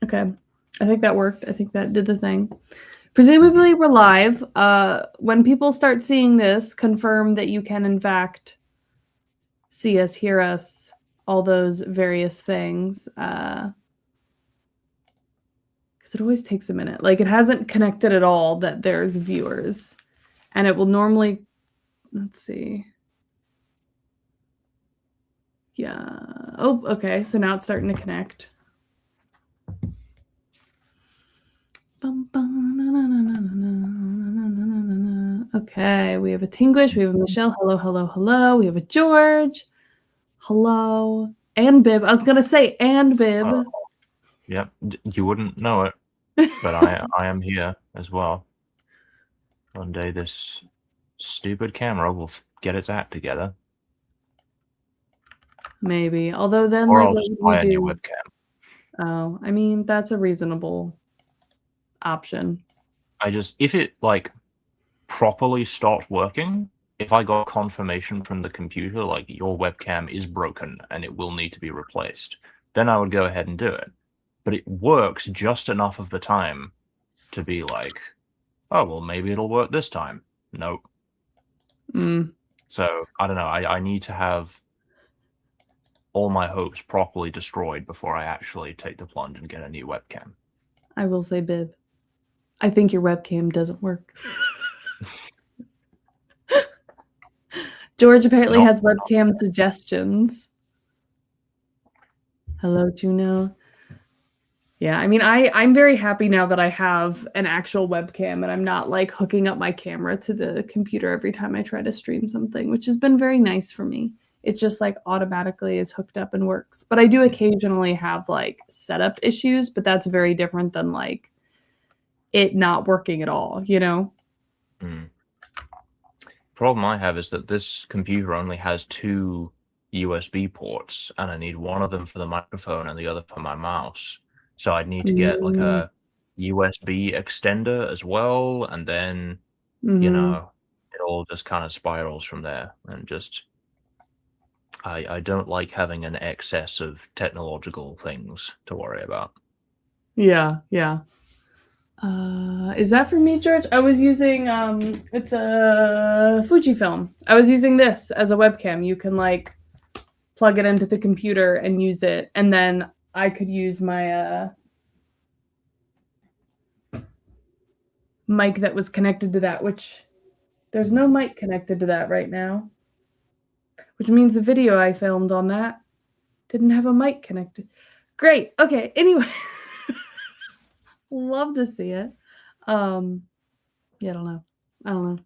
Okay. I think that worked. I think that did the thing. Presumably we're live. When people start seeing this, confirm that you can in fact see us, hear us, all those various things. Because it always takes a minute. Like, it hasn't connected at all that there's viewers. And it will normally, let's see. Yeah. Oh, okay. So now it's starting to connect. Okay, we have a Tinglish, we have a Michelle, hello, hello, hello. We have a George, hello, and Bib. I was gonna say and Bib. Yep, you wouldn't know it, but I am here as well. One day this stupid camera will get its act together. Maybe, although then, or like, I'll what just would we buy a new do? webcam. Oh, I mean, that's a reasonable option. If it like properly stopped working, if I got confirmation from the computer like your webcam is broken and it will need to be replaced, then I would go ahead and do it. But it works just enough of the time to be like, oh well, maybe it'll work this time. Nope. So I don't know. I need to have all my hopes properly destroyed before I actually take the plunge and get a new webcam. I will say, Bib, I think your webcam doesn't work. George apparently has webcam suggestions. Hello, Juno. Yeah, I mean, I'm very happy now that I have an actual webcam and I'm not like hooking up my camera to the computer every time I try to stream something, which has been very nice for me. It just like automatically is hooked up and works. But I do occasionally have like setup issues, but that's very different than like it not working at all, you know? Problem I have is that this computer only has 2 USB ports, and I need one of them for the microphone and the other for my mouse. So I'd need to get like a USB extender as well, and then you know, it all just kind of spirals from there. And just I don't like having an excess of technological things to worry about. Yeah, yeah. Is that for me, George? I was using it's a Fujifilm. I was using this as a webcam. You can like plug it into the computer and use it, and then I could use my mic that was connected to that, which there's no mic connected to that right now. Which means the video I filmed on that didn't have a mic connected. Great. Okay. Anyway. Love to see it. Yeah, I don't know.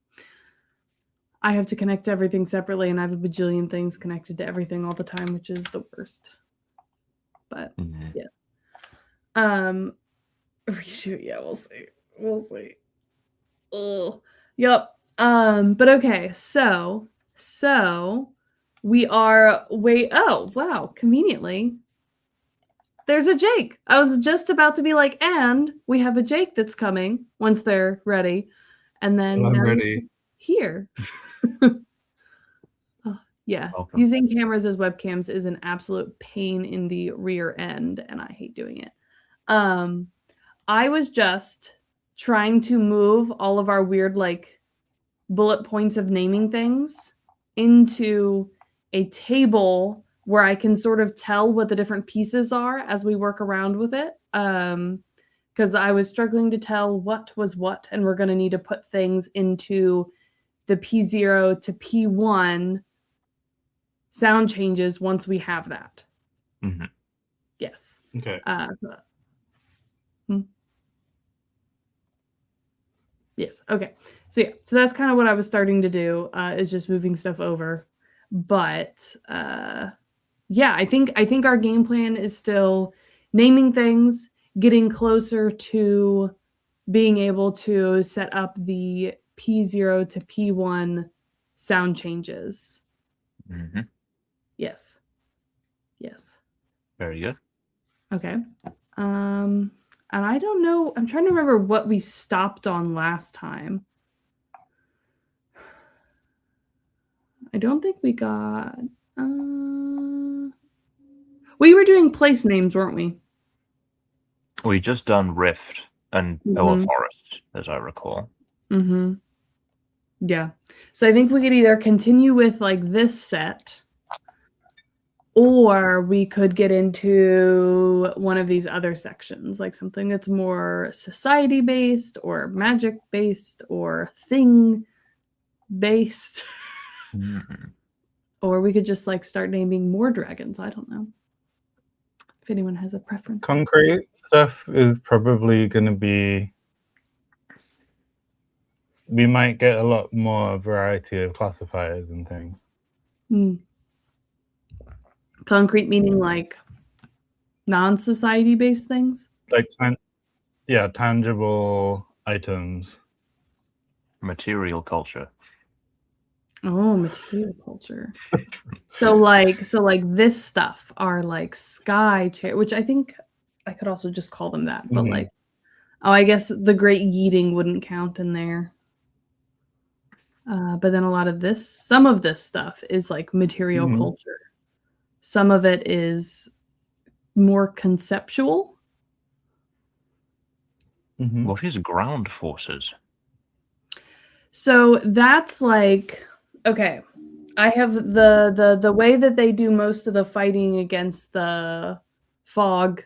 I have to connect everything separately, and I have a bajillion things connected to everything all the time, which is the worst. But yeah. Reshoot, yeah, we'll see. We'll see. Oh, yep. But okay, so we are oh wow, conveniently. There's a Jake. I was just about to be like, and we have a Jake that's coming once they're ready. And then I'm ready. Here. Oh, yeah. Welcome. Using cameras as webcams is an absolute pain in the rear end, and I hate doing it. I was just trying to move all of our weird like bullet points of naming things into a table where I can sort of tell what the different pieces are as we work around with it. Because I was struggling to tell what was what, and we're going to need to put things into the P0 to P1 sound changes once we have that. Yes. Okay. Yes. Okay. So yeah. So that's kind of what I was starting to do. Is just moving stuff over. But yeah, I think our game plan is still naming things, getting closer to being able to set up the P0 to P1 sound changes. Yes. Yes. Very good. Okay. And I don't know. I'm trying to remember what we stopped on last time. I don't think we got. We were doing place names, weren't we? We just done Rift and Pillar Forest, as I recall. Yeah. So I think we could either continue with like this set, or we could get into one of these other sections, like something that's more society based or magic based or thing based. Or we could just like start naming more dragons. I don't know if anyone has a preference. Concrete stuff is probably going to be. We might get a lot more variety of classifiers and things. Concrete meaning like non-society based things? Like, tangible items. Material culture. Oh, material culture. so like this stuff are like sky chair, which I think I could also just call them that. But like, I guess the Great Yeeting wouldn't count in there. But then some of this stuff is like material culture. Some of it is more conceptual. What is ground forces? So that's like, okay, I have the way that they do most of the fighting against the fog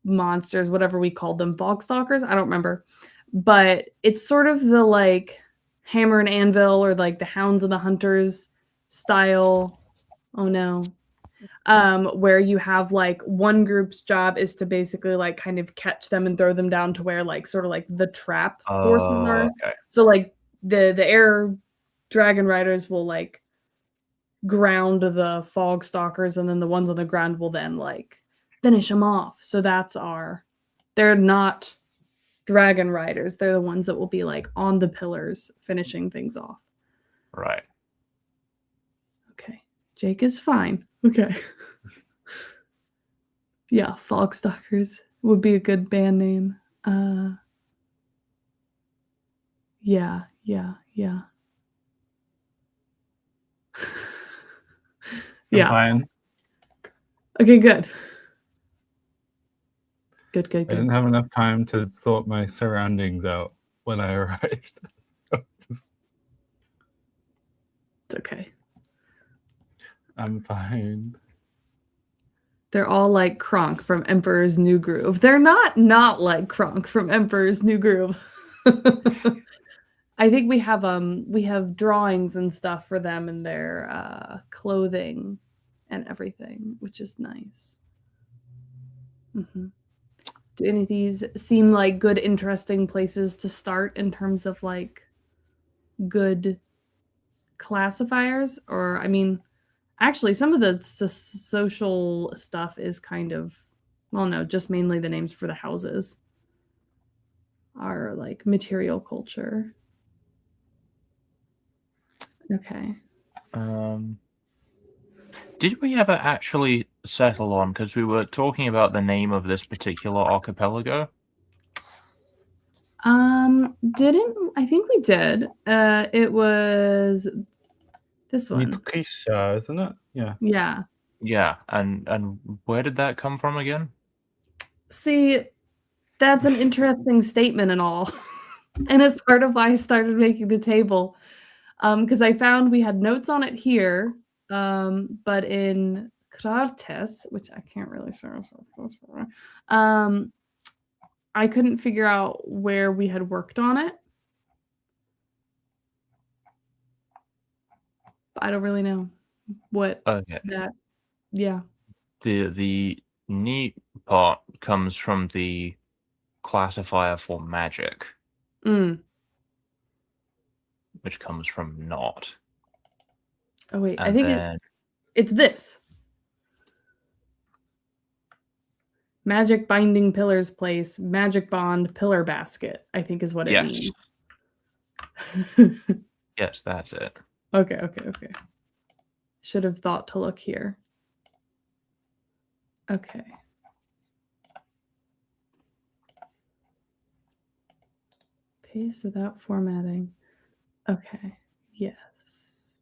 monsters, whatever we called them, fog stalkers. I don't remember, but it's sort of the like hammer and anvil or like the Hounds of the Hunters style. Oh no. Where you have like one group's job is to basically like kind of catch them and throw them down to where like sort of like the trap forces are. Okay. So like the air dragon riders will like ground the fog stalkers, and then the ones on the ground will then like finish them off. So they're not dragon riders. They're the ones that will be like on the pillars finishing things off. Right. Okay. Jake is fine. Okay. Yeah, fog stalkers would be a good band name. Yeah. Yeah. Fine. Okay, good. Good. I didn't have enough time to sort my surroundings out when I arrived. It's okay. I'm fine. They're all like Kronk from Emperor's New Groove. They're not like Kronk from Emperor's New Groove. I think we have drawings and stuff for them and their clothing and everything, which is nice. Do any of these seem like good, interesting places to start in terms of like good classifiers? Or, I mean, actually, some of the social stuff is kind of, well, no, just mainly the names for the houses are like material culture. Okay. Did we ever actually settle on, because we were talking about the name of this particular archipelago? I think we did. It was this one. Mitrisha, isn't it? Yeah. Yeah. Yeah, and where did that come from again? See, that's an interesting statement and all. And it's part of why I started making the table. Because I found we had notes on it here, but in Krates, which I can't really share, I couldn't figure out where we had worked on it. But I don't really know what that. Yeah. The neat part comes from the classifier for magic, which comes from not. Oh wait, I think it's this. Magic binding pillars place, magic bond pillar basket, I think is what it means. Yes, that's it. Okay. Should have thought to look here. Okay. Paste without formatting. Okay. Yes.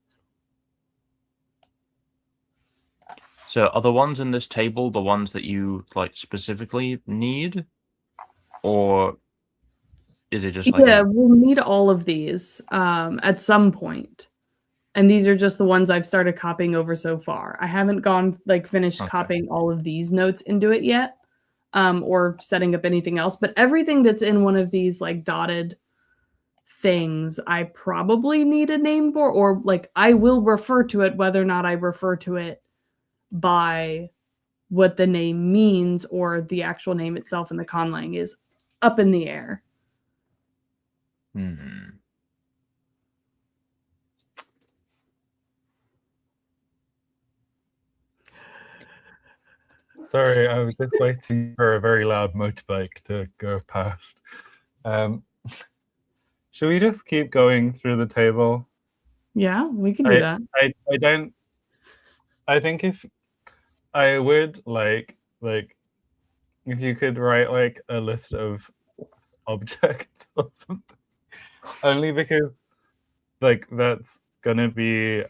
So are the ones in this table the ones that you like specifically need, or is it just like Yeah, we'll need all of these at some point. And these are just the ones I've started copying over so far. I haven't gone finished Okay. copying all of these notes into it yet, or setting up anything else. But everything that's in one of these like dotted things, I probably need a name for, or like I will refer to it, whether or not I refer to it by what the name means or the actual name itself in the conlang is up in the air. Hmm. Sorry, I was just waiting for a very loud motorbike to go past. Should we just keep going through the table? Yeah, we can do that. I don't. I think if I would like if you could write like a list of objects or something, only because like that's gonna be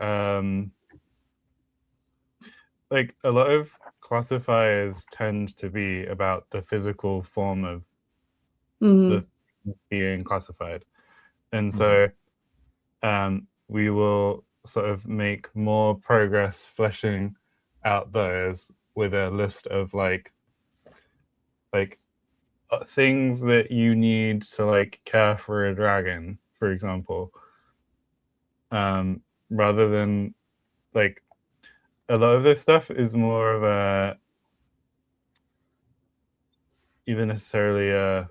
like a lot of classifiers tend to be about the physical form of the things being classified, and so we will sort of make more progress fleshing out those with a list of like things that you need to like care for a dragon, for example, rather than like a lot of this stuff is more of a even necessarily a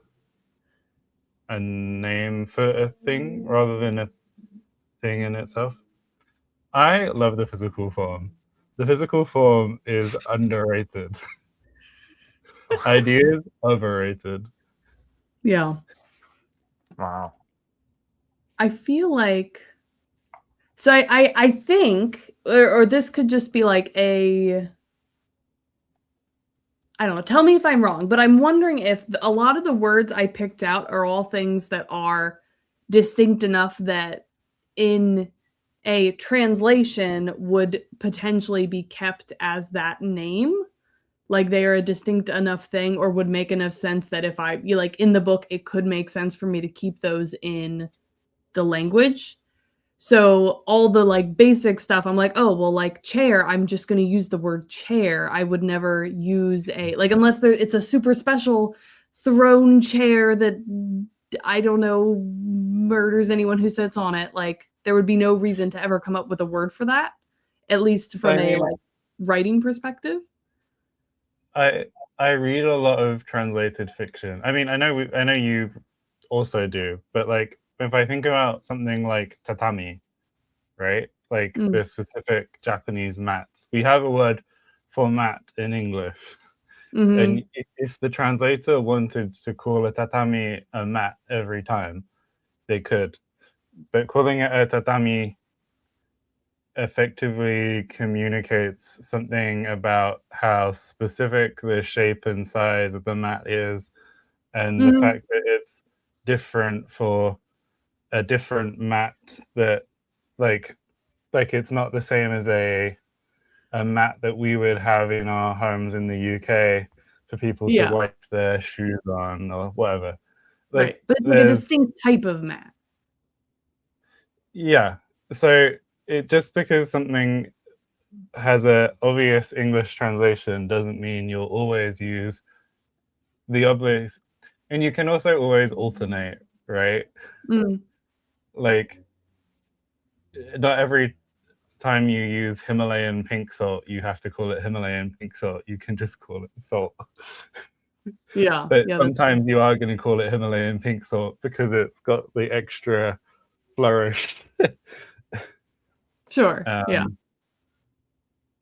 name for a thing rather than a thing in itself. I love the physical form. The physical form is underrated. Ideas overrated. Yeah. Wow. I feel like so I think or this could just be like a I don't know, tell me if I'm wrong, but I'm wondering if a lot of the words I picked out are all things that are distinct enough that in a translation would potentially be kept as that name. Like they are a distinct enough thing or would make enough sense that if I like in the book, it could make sense for me to keep those in the language. So all the like basic stuff, I'm like, oh, well, like chair, I'm just going to use the word chair. I would never use a like unless it's a super special throne chair that I don't know murders anyone who sits on it. Like there would be no reason to ever come up with a word for that, at least from a like writing perspective. I read a lot of translated fiction. I mean, I know you also do, but like if I think about something like tatami, right? Like the specific Japanese mats, we have a word for mat in English. And if the translator wanted to call a tatami a mat every time, they could. But calling it a tatami effectively communicates something about how specific the shape and size of the mat is, and the fact that it's different for a different mat that like it's not the same as a mat that we would have in our homes in the UK for people to wipe their shoes on or whatever. Right. But it's like a distinct type of mat. Yeah. So it just because something has a obvious English translation doesn't mean you'll always use the obvious, and you can also always alternate, right? Like not every time you use Himalayan pink salt you have to call it Himalayan pink salt. You can just call it salt. Yeah. But sometimes you are going to call it Himalayan pink salt because it's got the extra flourish. Sure. Yeah.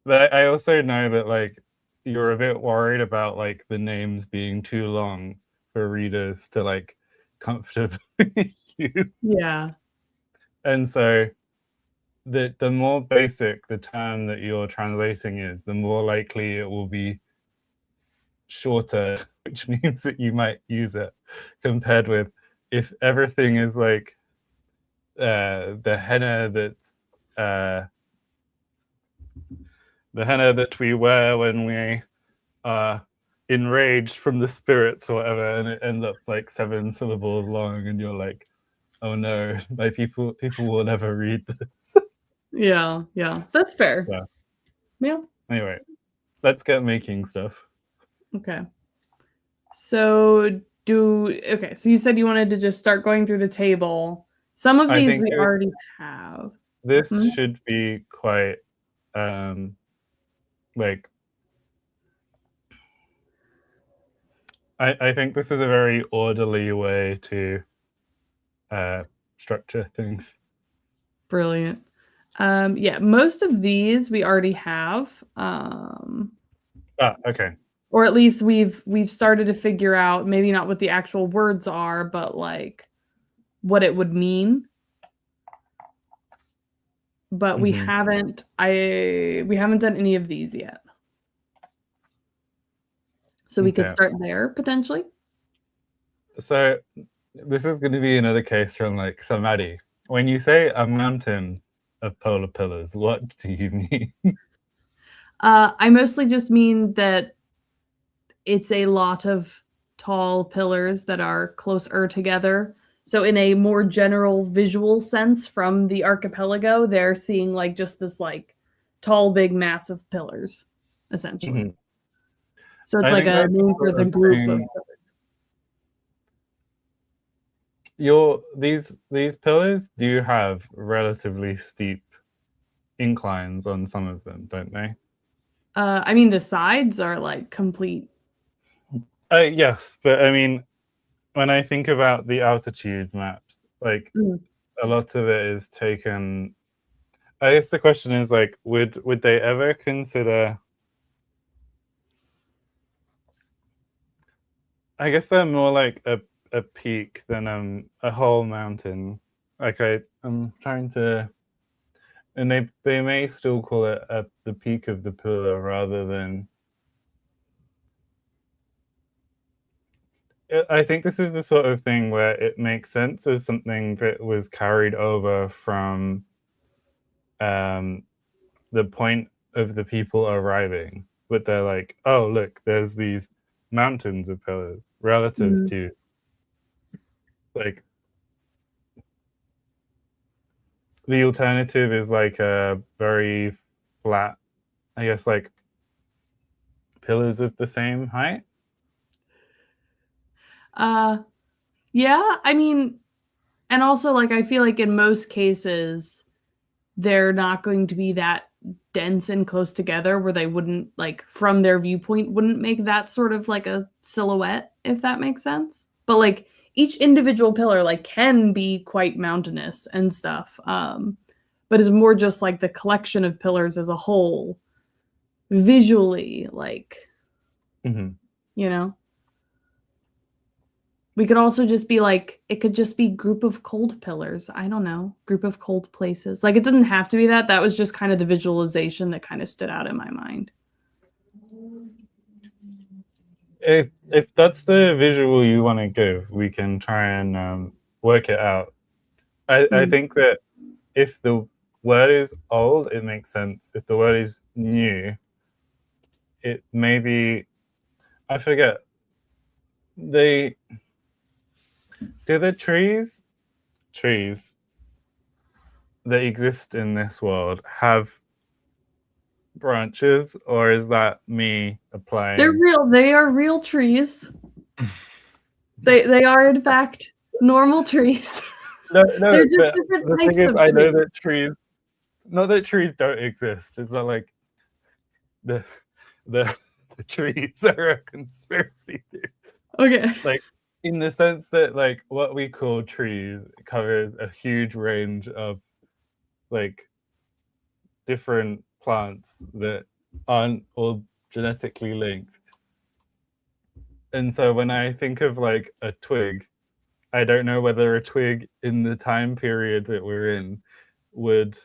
But I also know that like you're a bit worried about like the names being too long for readers to like comfortably use. Yeah. And so the more basic the term that you're translating is, the more likely it will be shorter, which means that you might use it, compared with if everything is like the henna that's the henna that we wear when we are enraged from the spirits or whatever, and it ends up like 7 syllables long, and you're like, oh no, my people will never read this. Yeah, that's fair. Yeah. Anyway, let's get making stuff. Okay. So so you said you wanted to just start going through the table. Some of these we already have. This should be quite like, I think this is a very orderly way to structure things. Brilliant. Yeah, most of these we already have. Okay. Or at least we've started to figure out, maybe not what the actual words are, but like what it would mean. But we haven't done any of these yet. So we could start there potentially. So this is going to be another case from like Samadhi. When you say a mountain of polar pillars, what do you mean? I mostly just mean that it's a lot of tall pillars that are closer together. So in a more general visual sense from the archipelago, they're seeing like just this like tall, big, massive pillars, essentially. So it's like a name for the group of pillars. These pillars do have relatively steep inclines on some of them, don't they? I mean, the sides are like complete. Yes, but I mean, when I think about the altitude maps, like a lot of it is taken. I guess the question is like, would they ever consider? I guess they're more like a peak than a whole mountain. Like I'm trying to, and they may still call it the peak of the pillar rather than. I think this is the sort of thing where it makes sense as something that was carried over from the point of the people arriving. But they're like, oh, look, there's these mountains of pillars relative to like the alternative is like a very flat, I guess, like pillars of the same height. Yeah, I mean, and also like I feel like in most cases they're not going to be that dense and close together where they wouldn't like from their viewpoint wouldn't make that sort of like a silhouette, if that makes sense. But like each individual pillar like can be quite mountainous and stuff. But is more just like the collection of pillars as a whole visually, like you know. We could also just be like, it could just be group of cold pillars. I don't know. Group of cold places. Like, it doesn't have to be that. That was just kind of the visualization that kind of stood out in my mind. If that's the visual you want to give, we can try and work it out. I think that if the word is old, it makes sense. If the word is new, it may be, I forget. Do the trees that exist in this world have branches, or is that me applying? They're real. They are real trees. They are in fact normal trees. No, they're just different types of trees. I know that trees, not that trees don't exist. It's not like the trees are a conspiracy theory. Okay. Like, in the sense that like what we call trees covers a huge range of like different plants that aren't all genetically linked. And so when I think of like a twig, I don't know whether a twig in the time period that we're in would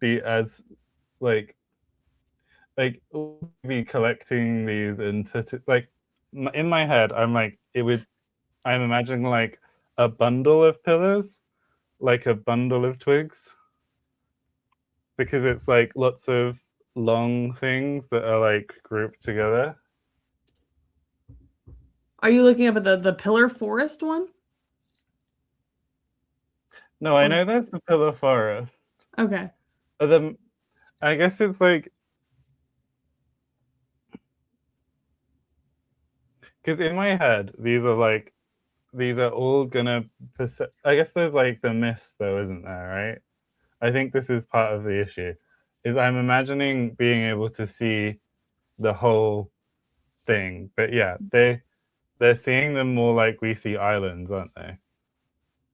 be as like be collecting these into like in my head I'm like I'm imagining like a bundle of pillars, like a bundle of twigs, because it's like lots of long things that are like grouped together. Are you looking up at the pillar forest one? No, I know there's the pillar forest. Okay. But then I guess it's like, because in my head these are all gonna I guess there's like the mist though, isn't there, right? I think this is part of the issue, is I'm imagining being able to see the whole thing, but yeah, they're seeing them more like we see islands, aren't they?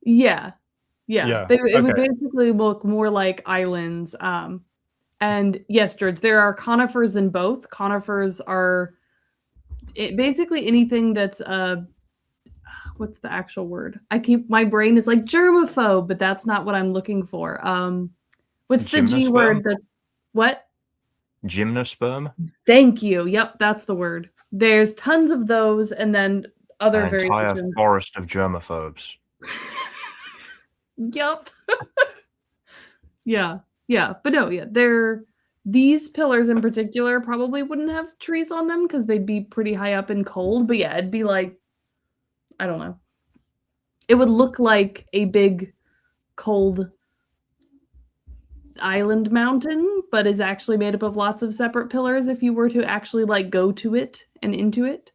Yeah. Yeah, It would okay. basically look more like islands. And yes, George, there are conifers in both. Conifers are basically anything that's what's the actual word? My brain is like germaphobe, but that's not what I'm looking for. What's the G word? What? Gymnosperm. Thank you. Yep, that's the word. There's tons of those, and then other An entire variations. forest of germaphobes. Yep. Yeah. But no, these pillars in particular probably wouldn't have trees on them because they'd be pretty high up and cold. But yeah, it'd be like, I don't know. It would look like a big cold island mountain, but is actually made up of lots of separate pillars if you were to actually like go to it and into it.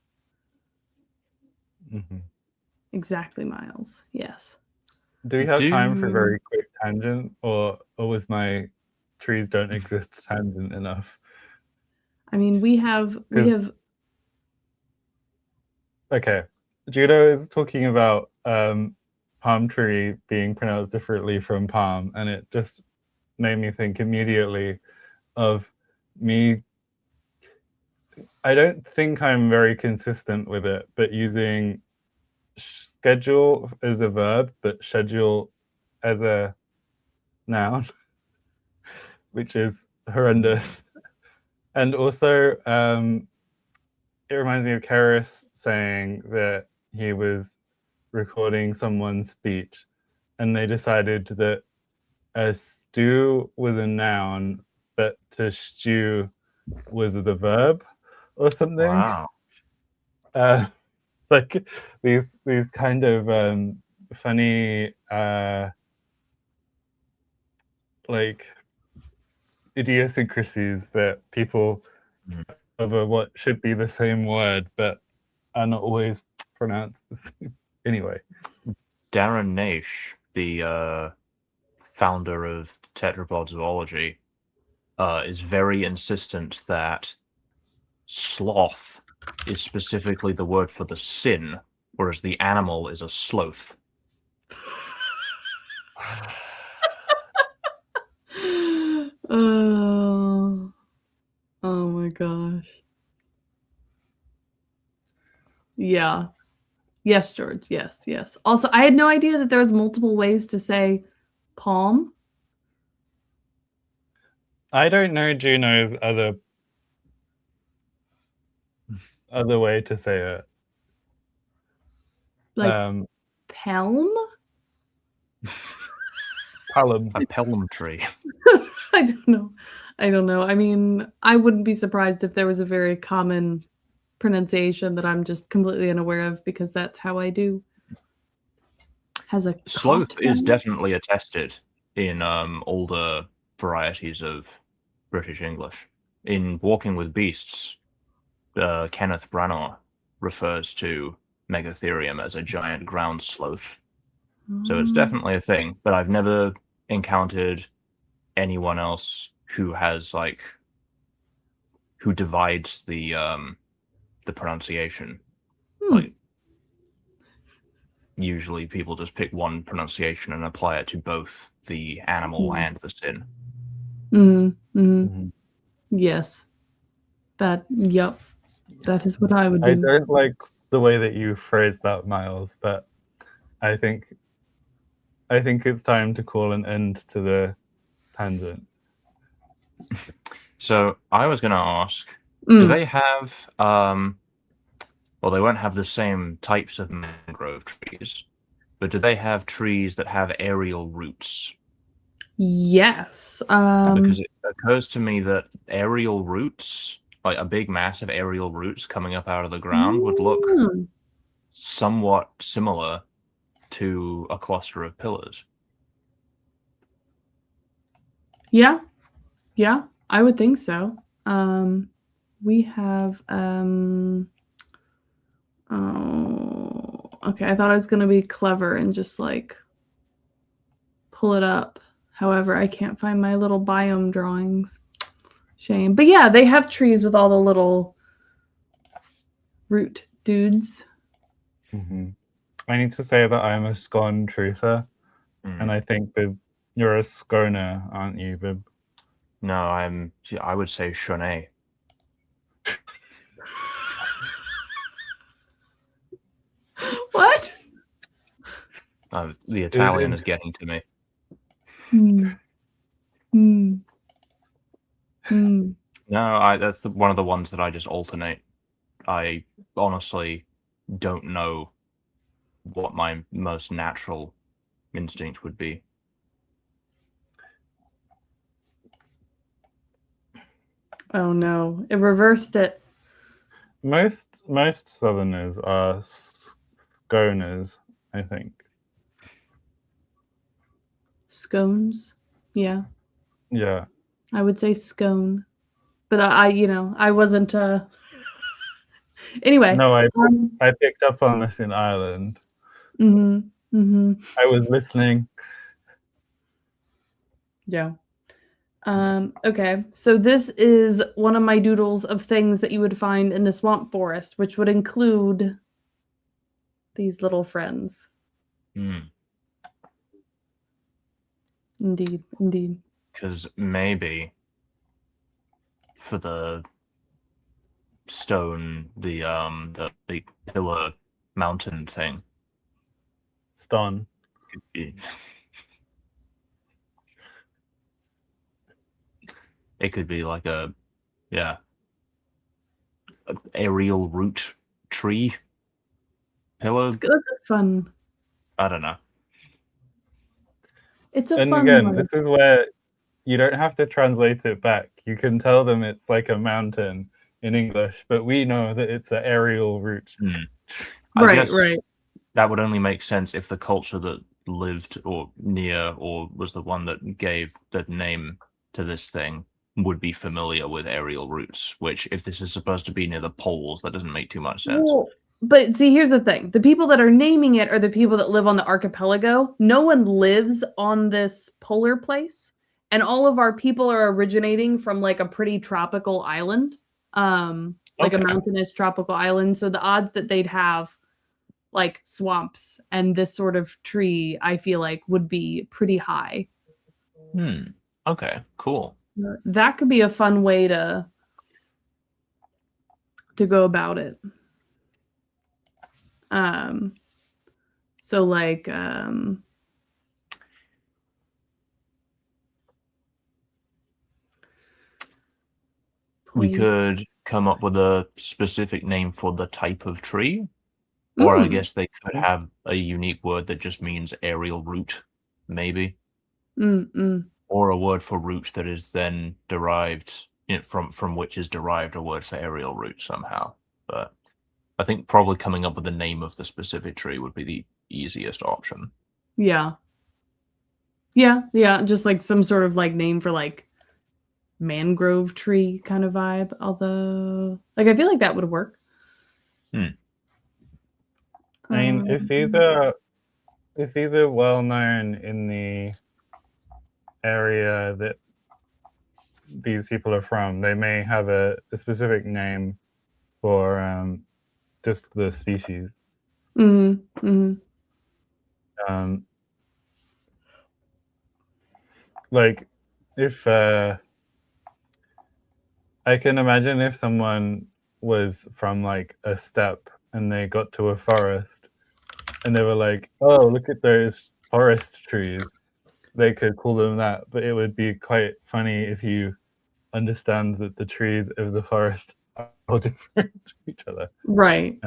Mm-hmm. Exactly, Miles. Yes. Do we have time for a very quick tangent, or was my trees don't exist tangent enough? I mean, we have. Okay, Judo is talking about palm tree being pronounced differently from palm, and it just made me think immediately of me. I don't think I'm very consistent with it, but using schedule as a verb, but schedule as a noun, which is horrendous. And also, it reminds me of Karis saying that he was recording someone's speech, and they decided that a stew was a noun, but to stew was the verb or something. Wow. Like these kind of funny like idiosyncrasies that people over what should be the same word but are not always pronounced the same. Anyway, Darren Naish, the founder of Tetrapod Zoology, is very insistent that sloth is specifically the word for the sin, whereas the animal is a sloth. Oh my gosh. Yeah. Yes, George. Yes. Also, I had no idea that there was multiple ways to say palm. I don't know Juno's other way to say it. Like palm? Palm. A pelham tree. I don't know. I mean, I wouldn't be surprised if there was a very common pronunciation that I'm just completely unaware of because that's how I do. Sloth is definitely attested in older varieties of British English. In Walking with Beasts, Kenneth Branagh refers to Megatherium as a giant ground sloth. So it's definitely a thing, but I've never encountered anyone else who has who divides the pronunciation. Like, usually people just pick one pronunciation and apply it to both the animal and the sin. Yes. That is what I would do. I don't like the way that you phrased that, Miles, but I think it's time to call an end to the tangent. So I was going to ask, do they have, well, they won't have the same types of mangrove trees, but do they have trees that have aerial roots? Yes. Because it occurs to me that aerial roots, like a big mass of aerial roots coming up out of the ground, would look somewhat similar to a cluster of pillars. Yeah, I would think so. We have oh, okay. I thought I was gonna be clever and just like pull it up. However, I can't find my little biome drawings. Shame. But yeah, they have trees with all the little root dudes. I need to say that I'm a scone truther, and I think Bib, you're a sconer, aren't you, Bib? No, I would say Shonay. What? The Italian is getting to me. No, that's one of the ones that I just alternate. I honestly don't know what my most natural instinct would be. Oh no, it reversed it. Most Southerners are sconers, I think. Scones? Yeah. Yeah. I would say scone. But I wasn't anyway. No, I picked up on this in Ireland. I was listening. Yeah. Okay, so this is one of my doodles of things that you would find in the swamp forest, which would include these little friends. Indeed. Because maybe for the stone, the pillar mountain thing. Stone. It could be like an aerial root tree pillar. That's fun. I don't know. It's a and fun again, one. This is where you don't have to translate it back. You can tell them it's like a mountain in English, but we know that it's an aerial root. Right. That would only make sense if the culture that lived or near or was the one that gave the name to this thing would be familiar with aerial roots, which if this is supposed to be near the poles, that doesn't make too much sense. Well, but see, here's the thing. The people that are naming it are the people that live on the archipelago. No one lives on this polar place. And all of our people are originating from like a pretty tropical island. Like a mountainous tropical island. So the odds that they'd have like swamps and this sort of tree, I feel like would be pretty high. Okay, cool. So that could be a fun way to go about it. So like we could come up with a specific name for the type of tree, or I guess they could have a unique word that just means aerial root, maybe, or a word for root that is then derived from which is derived a word for aerial root somehow. But I think probably coming up with the name of the specific tree would be the easiest option. Yeah. Just like some sort of like name for like mangrove tree kind of vibe. Although, like, I feel like that would work. I mean, if these are well known in the area that these people are from, they may have a specific name for just the species. Like if I can imagine if someone was from like a steppe and they got to a forest and they were like, oh, look at those forest trees, they could call them that, but it would be quite funny if you understand that the trees of the forest are all different to each other. Right.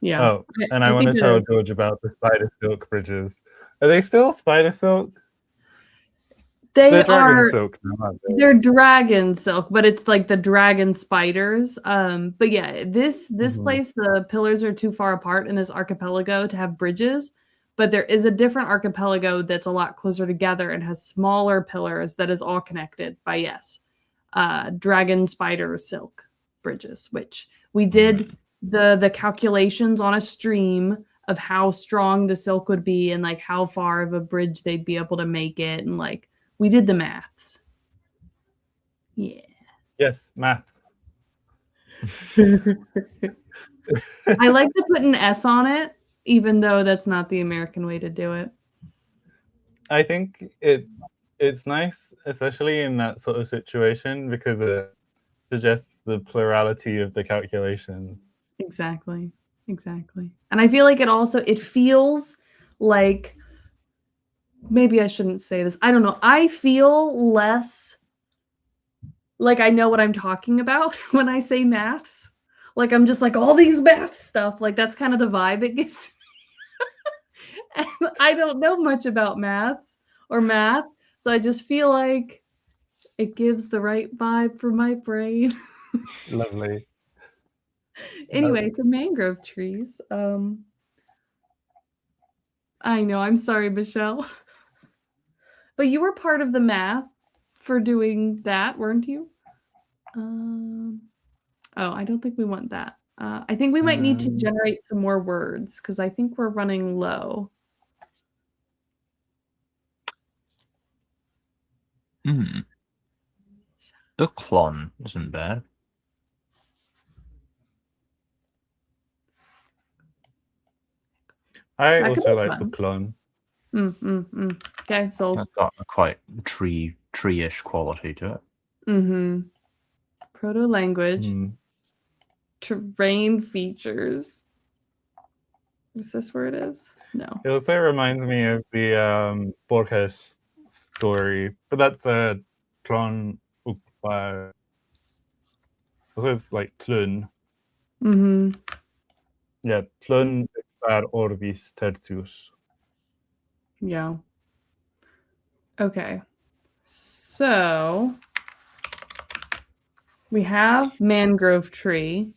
Yeah. Oh, and I want to tell George about the spider silk bridges. Are they still spider silk? They They're dragon are. silk now, aren't they? They're dragon silk, but it's like the dragon spiders. But yeah, this Mhm. place, the pillars are too far apart in this archipelago to have bridges. But there is a different archipelago that's a lot closer together and has smaller pillars that is all connected by dragon spider silk bridges, which we did the calculations on a stream of how strong the silk would be and like how far of a bridge they'd be able to make it, and like we did the maths. Yeah. Yes, math. I like to put an S on it, even though that's not the American way to do it. I think it's nice, especially in that sort of situation, because it suggests the plurality of the calculation. Exactly. And I feel like it feels like, maybe I shouldn't say this. I don't know. I feel less like I know what I'm talking about when I say maths. Like I'm just like all these math stuff. Like that's kind of the vibe it gives me. And I don't know much about maths or math. So I just feel like it gives the right vibe for my brain. Lovely. Anyway, so mangrove trees. I know, I'm sorry, Michelle. But you were part of the math for doing that, weren't you? Oh, I don't think we want that. I think we might need to generate some more words because I think we're running low. The clon isn't bad. I That could also be like the fun. clone. Okay, so That's got a quite tree-ish quality to it. Proto language, Mm. terrain features. Is this where it is? No. It also reminds me of the Borges story, but that's a clone. Also, it's like clun. Yeah, clun expar orbis tertius. Yeah. Okay. So we have mangrove tree.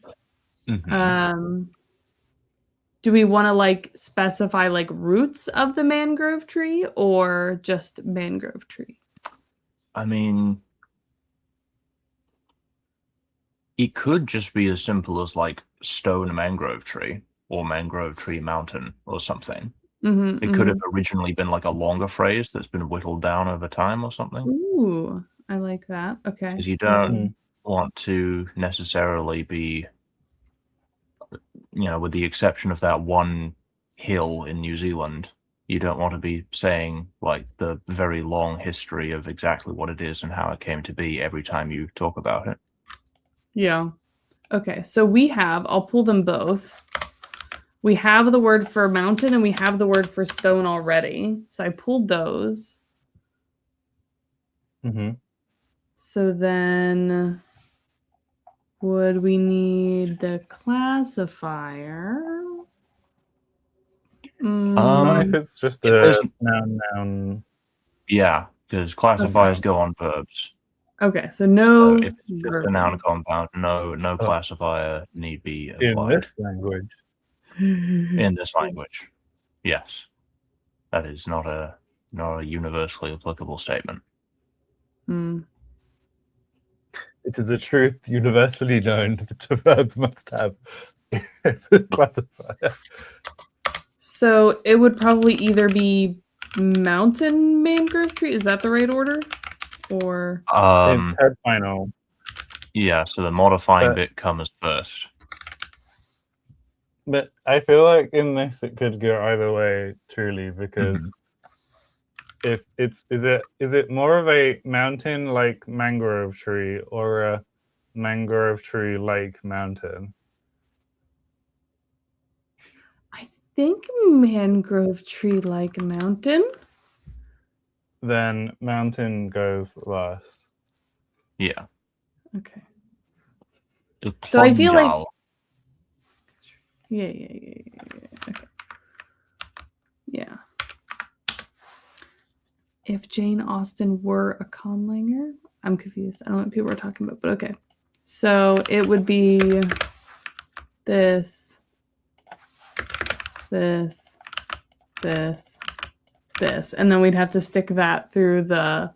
Do we want to like specify like roots of the mangrove tree or just mangrove tree? I mean, it could just be as simple as like stone mangrove tree or mangrove tree mountain or something. It could have originally been like a longer phrase that's been whittled down over time or something. Ooh, I like that. Okay. Because you don't want to necessarily be, with the exception of that one hill in New Zealand, you don't want to be saying like the very long history of exactly what it is and how it came to be every time you talk about it. Yeah. Okay. So I'll pull them both. We have the word for mountain and we have the word for stone already. So I pulled those. So then would we need the classifier? Not if it's just a noun. Yeah, because classifiers go on verbs. Okay, so no. So if it's just a noun compound, no classifier need be applied. In this language. In this language, yes, that is not a universally applicable statement. It is a truth universally known that a verb must have a classifier. So it would probably either be mountain mangrove tree. Is that the right order? Or It's head final. Yeah, so the modifying bit comes first. But I feel like in this it could go either way, truly, because if is it more of a mountain like mangrove tree or a mangrove tree like mountain? I think mangrove tree like mountain. Then mountain goes last. Yeah. Okay. So I feel like yeah. Okay. Yeah. if Jane Austen were a conlanger. I'm confused. I don't know what people are talking about, but okay. So it would be this, this, this, this, and then we'd have to stick that through the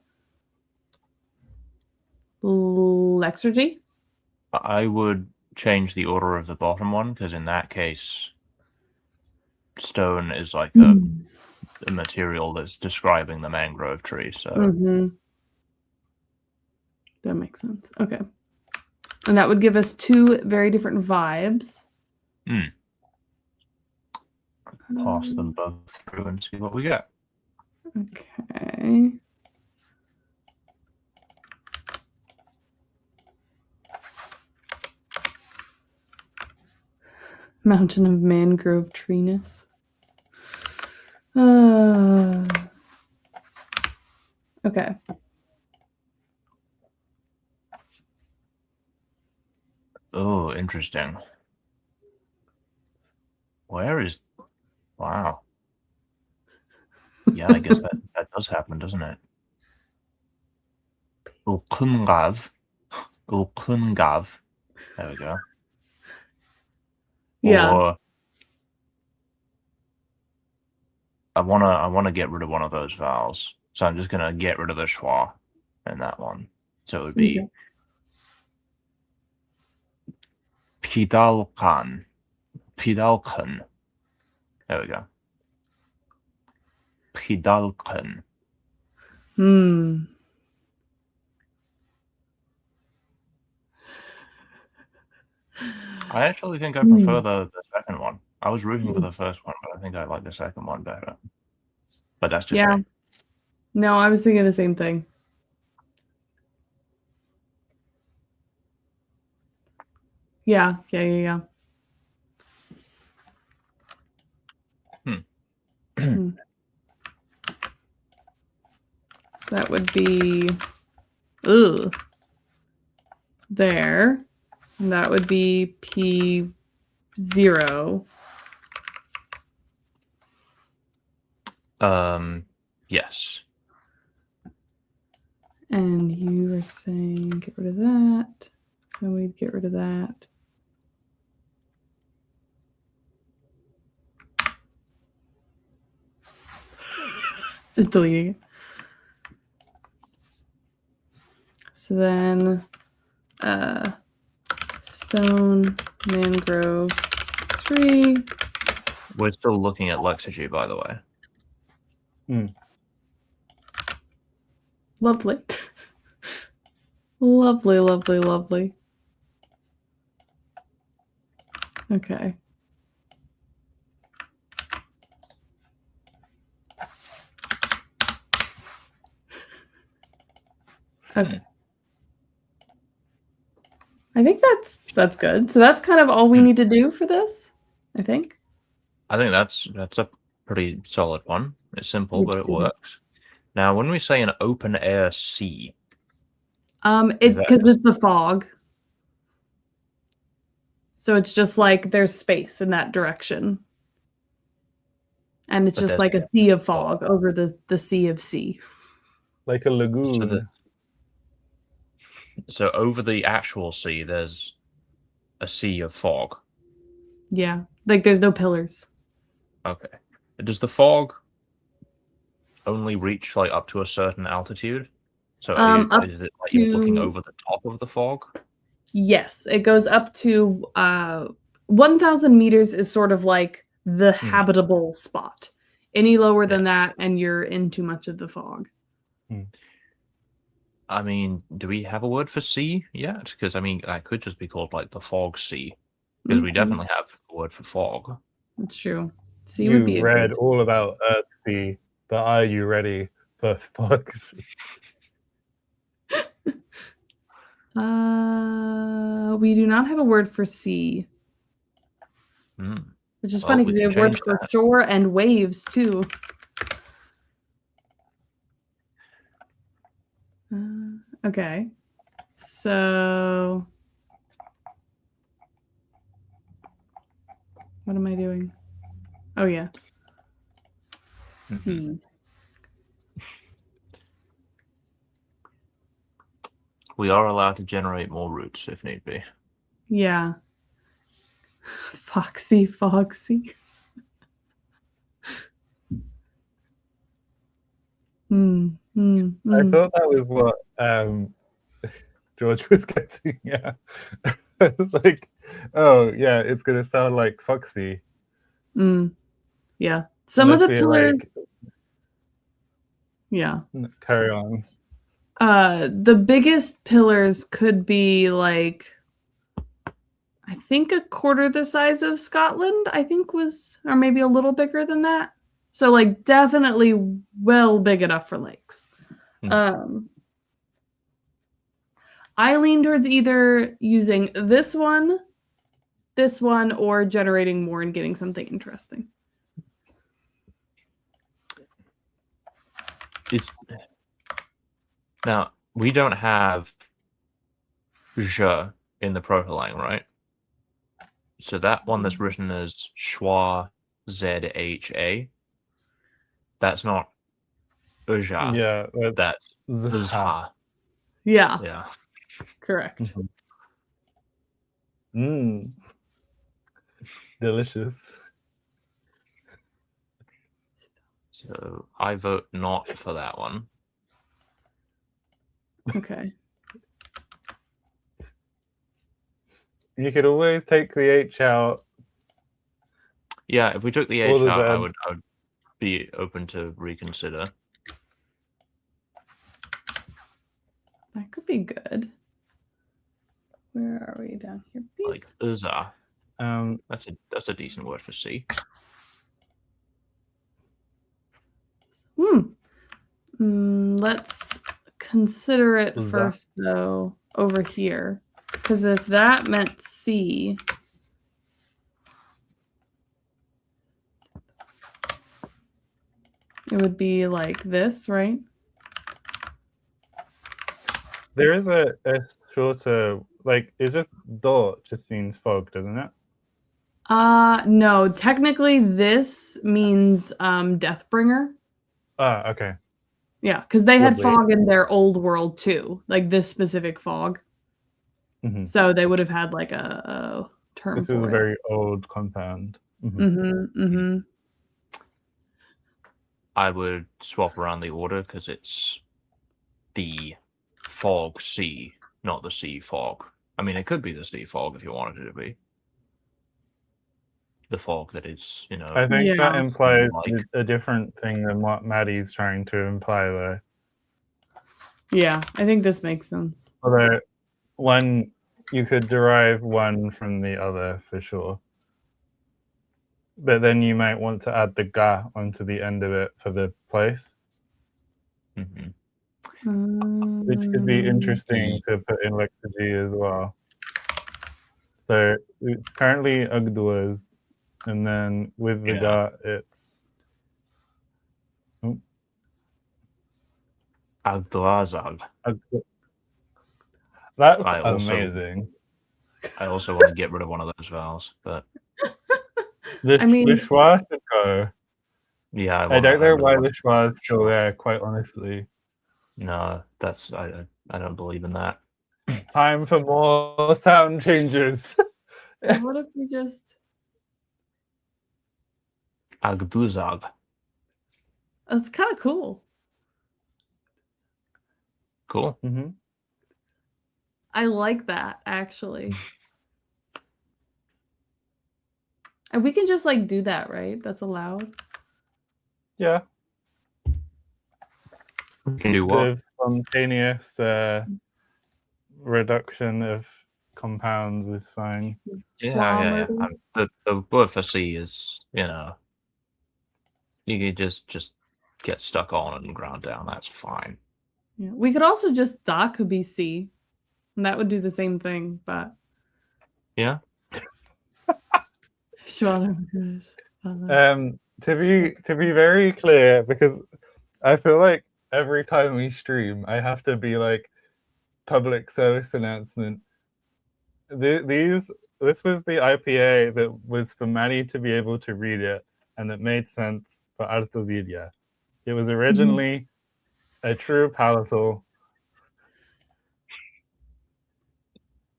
Lexergy. I would change the order of the bottom one, because in that case, stone is like a material that's describing the mangrove tree. So that makes sense. Okay. And that would give us two very different vibes. Pass them both through and see what we get. Okay. Mountain of mangrove treeness. Okay. Oh, interesting. Where is... Wow. Yeah, I guess that does happen, doesn't it? Ulkungav. Ulkungav. There we go. Yeah. Or I wanna get rid of one of those vowels. So I'm just gonna get rid of the schwa in that one. So it would be Pidalkan. Pidalkan. There we go. Pidalkan. I actually think I prefer the second one. I was rooting for the first one, but I think I like the second one better. But that's just me. No, I was thinking the same thing. Yeah. So that would be there. And that would be P0. Yes. And you were saying get rid of that. So we'd get rid of that. Just deleting it. So then stone, mangrove, tree. We're still looking at Lexergy, by the way. Lovely. Lovely. Okay. Okay. I think that's good. So that's kind of all we need to do for this, I think. I think that's a pretty solid one. It's simple, but it works. Now, when we say an open air sea, it's because it's the fog. So it's just like there's space in that direction. And it's just like a sea of fog over the sea of sea. Like a lagoon. So over the actual sea, there's a sea of fog. Yeah, like there's no pillars. Okay. Does the fog only reach like up to a certain altitude? So is it like you're looking over the top of the fog? Yes, it goes up to 1,000 meters is sort of like the habitable spot. Any lower than that, and you're in too much of the fog. I mean, do we have a word for sea yet? Because, I mean, that could just be called, like, the fog sea. Because we definitely have a word for fog. That's true. Sea you would be read all about Earth Sea, but are you ready for fog sea? We do not have a word for sea. Which is funny because we have words for shore and waves, too. Okay. So what am I doing? Oh, yeah. Sea. we are allowed to generate more roots if need be. Yeah. Foxy. I thought that was what George was getting. Yeah, it's like, oh yeah, it's gonna sound like Foxy. Yeah. Some of the pillars. Yeah. Carry on. The biggest pillars could be like, I think a quarter the size of Scotland, or maybe a little bigger than that. So like definitely well big enough for lakes. I lean towards either using this one, or generating more and getting something interesting. Now, we don't have je in the Protolang, right? So that one that's written as schwa, ZHA, that's not uja. Yeah, that's zha. Yeah. Yeah. Correct. Delicious. So I vote not for that one. Okay. You could always take the H out. Yeah, if we took the H out, I would be open to reconsider. That could be good. Where are we down here? Like uza. That's a decent word for C. Let's consider it first, though, over here. Because if that meant C, it would be like this, right? There is a shorter, like, it's just do just means fog, doesn't it? No. Technically, this means Deathbringer. Okay. Yeah, because they had fog in their old world too, like this specific fog. So they would have had like a term this for it. This is a very old compound. I would swap around the order because it's the fog sea, not the sea fog. I mean, it could be the sea fog if you wanted it to be. The fog that is, I think that implies a different thing than what Maddie's trying to imply there. Yeah, I think this makes sense. Although you could derive one from the other for sure. But then you might want to add the ga onto the end of it for the place. Which could be interesting to put in Lexigy as well. So it's currently Ugduas, and then with the ga, it's Agduazag. That's amazing. I also want to get rid of one of those vowels, but the schwa should go. Yeah, I don't know why the schwa is still there, quite honestly. No, I don't believe in that. Time for more sound changes. What if we just Agduzag? That's kind of cool. Cool. I like that, actually. And we can just like do that, right? That's allowed. Yeah. We can do what? The spontaneous reduction of compounds is fine. Yeah. The word for C is, you can just get stuck on and ground down. That's fine. Yeah. We could also just could be C. And that would do the same thing, but yeah. To be very clear, because I feel like every time we stream, I have to be like public service announcement. This was the IPA that was for Maddie to be able to read it, and that made sense for Artozidia. It was originally a true palatal.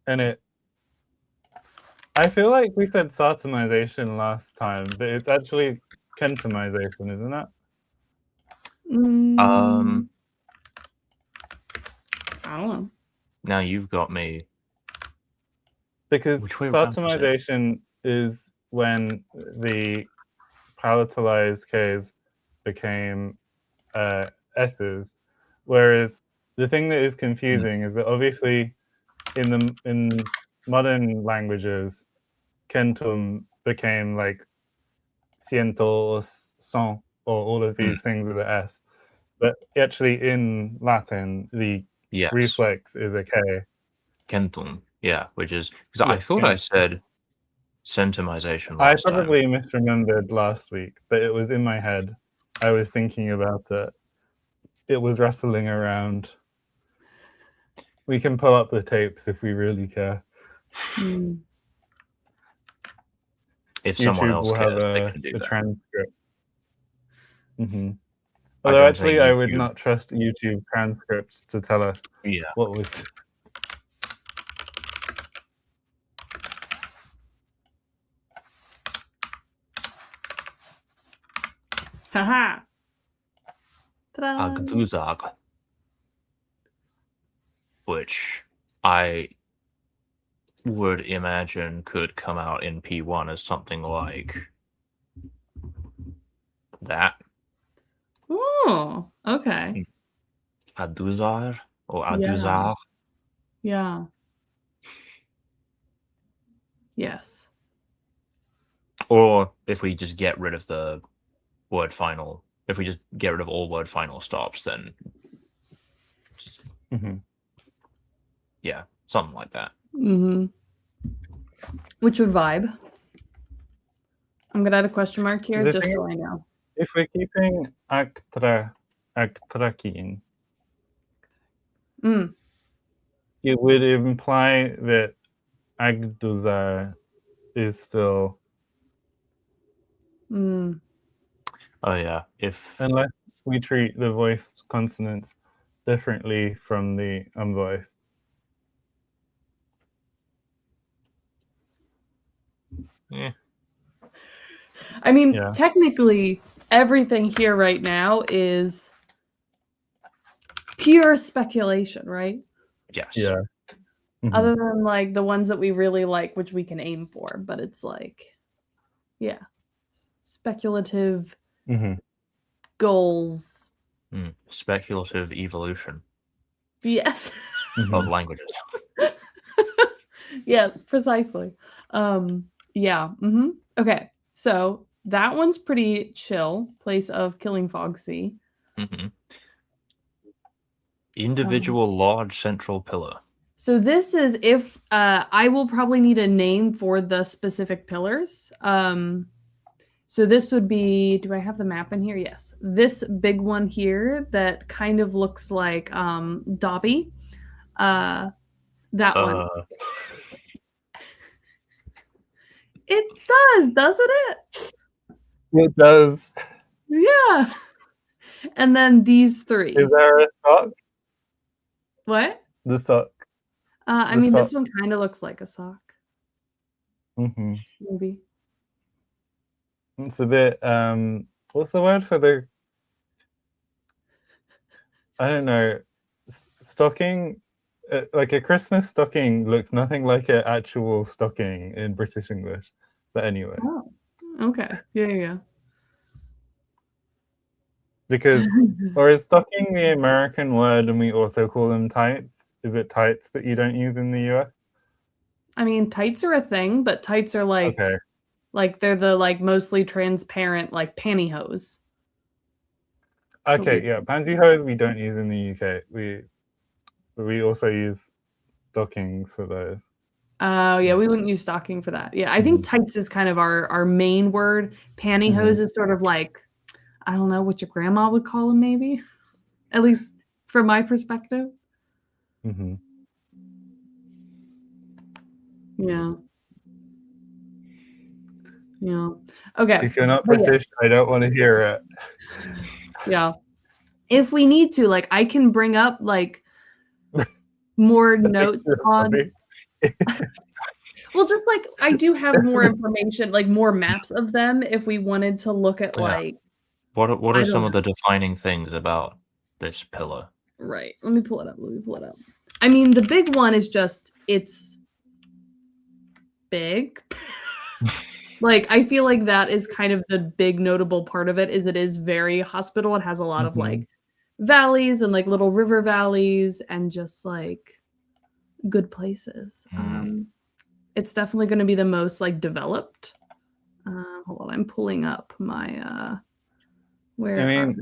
and I feel like we said sotomization last time, but it's actually kentomization, isn't it? Mm, I don't know. Now you've got me. Because Which way around is it? sotomization is when the palatalized Ks became S's, whereas the thing that is confusing is that obviously in modern languages, kentum became like ciento or cent or all of these things with the S, but actually in Latin the Yes. reflex is a K. Kentum. Yeah, which is because I Yes, thought I kentum. said centimization I last time. probably misremembered last week, but it was in my head. I was thinking about it. It was wrestling around. We can pull up the tapes if we really care. Mm. If someone YouTube else will have cares, they can do a that. transcript. I Although don't actually, think I would YouTube- not trust YouTube transcripts to tell us Yeah. what was. Haha. Ta-da. Agduzag, which I would imagine could come out in P1 as something like that. Oh, okay. Aduzar or Yeah. Aduzar. Yeah. Yes. Or if we just get rid of the word final, if we just get rid of all word final stops, then just, yeah, something like that. Mm-hmm. Which would vibe? I'm gonna add a question mark here The just thing so I know. If we're keeping aktrakin, Mm. it would imply that Agduzar is still, Mm. Oh yeah, unless we treat the voiced consonants differently from the unvoiced. Yeah. I mean, Yeah. technically, everything here right now is pure speculation, right? Yes. Yeah. Other than like the ones that we really like, which we can aim for, but it's like, yeah, speculative goals. Speculative evolution Yes. of languages. Yes, precisely. Yeah. Okay, so that one's pretty chill. Place of Killing Fog Sea. Individual large central pillar. So this is if I will probably need a name for the specific pillars. So this would be, do I have the map in here? Yes. This big one here that kind of looks like Dobby. That one. It does, doesn't it? It does. Yeah. And then these three. Is there a sock? What? The sock. I mean, this one kind of looks like a sock. Maybe. It's a bit, what's the word for the, I don't know, stocking? Like a Christmas stocking looks nothing like an actual stocking in British English. But anyway. Oh, okay. Yeah. Because, or is stocking the American word and we also call them tights? Is it tights that you don't use in the US? I mean, tights are a thing, but tights are like, like they're the like mostly transparent like pantyhose. Okay, yeah, pantyhose we don't use in the UK. We also use stockings for those. Oh, yeah, we wouldn't use stocking for that. Yeah, I think tights is kind of our main word. Pantyhose is sort of like, I don't know what your grandma would call them, maybe. At least from my perspective. Yeah. Yeah. Okay. If you're not British, I don't want to hear it. Yeah. If we need to, like, I can bring up like more notes on. Well, just like I do have more information, like more maps of them if we wanted to look at Yeah. like What I are don't some of the defining things about this pillar? right. Let me pull it up. I mean, the big one is just it's big. Like I feel like that is kind of the big notable part of it is it is very hospital. It has a lot of like valleys and like little river valleys and just like good places. It's definitely going to be the most like developed. Hold on, I'm pulling up my where I mean,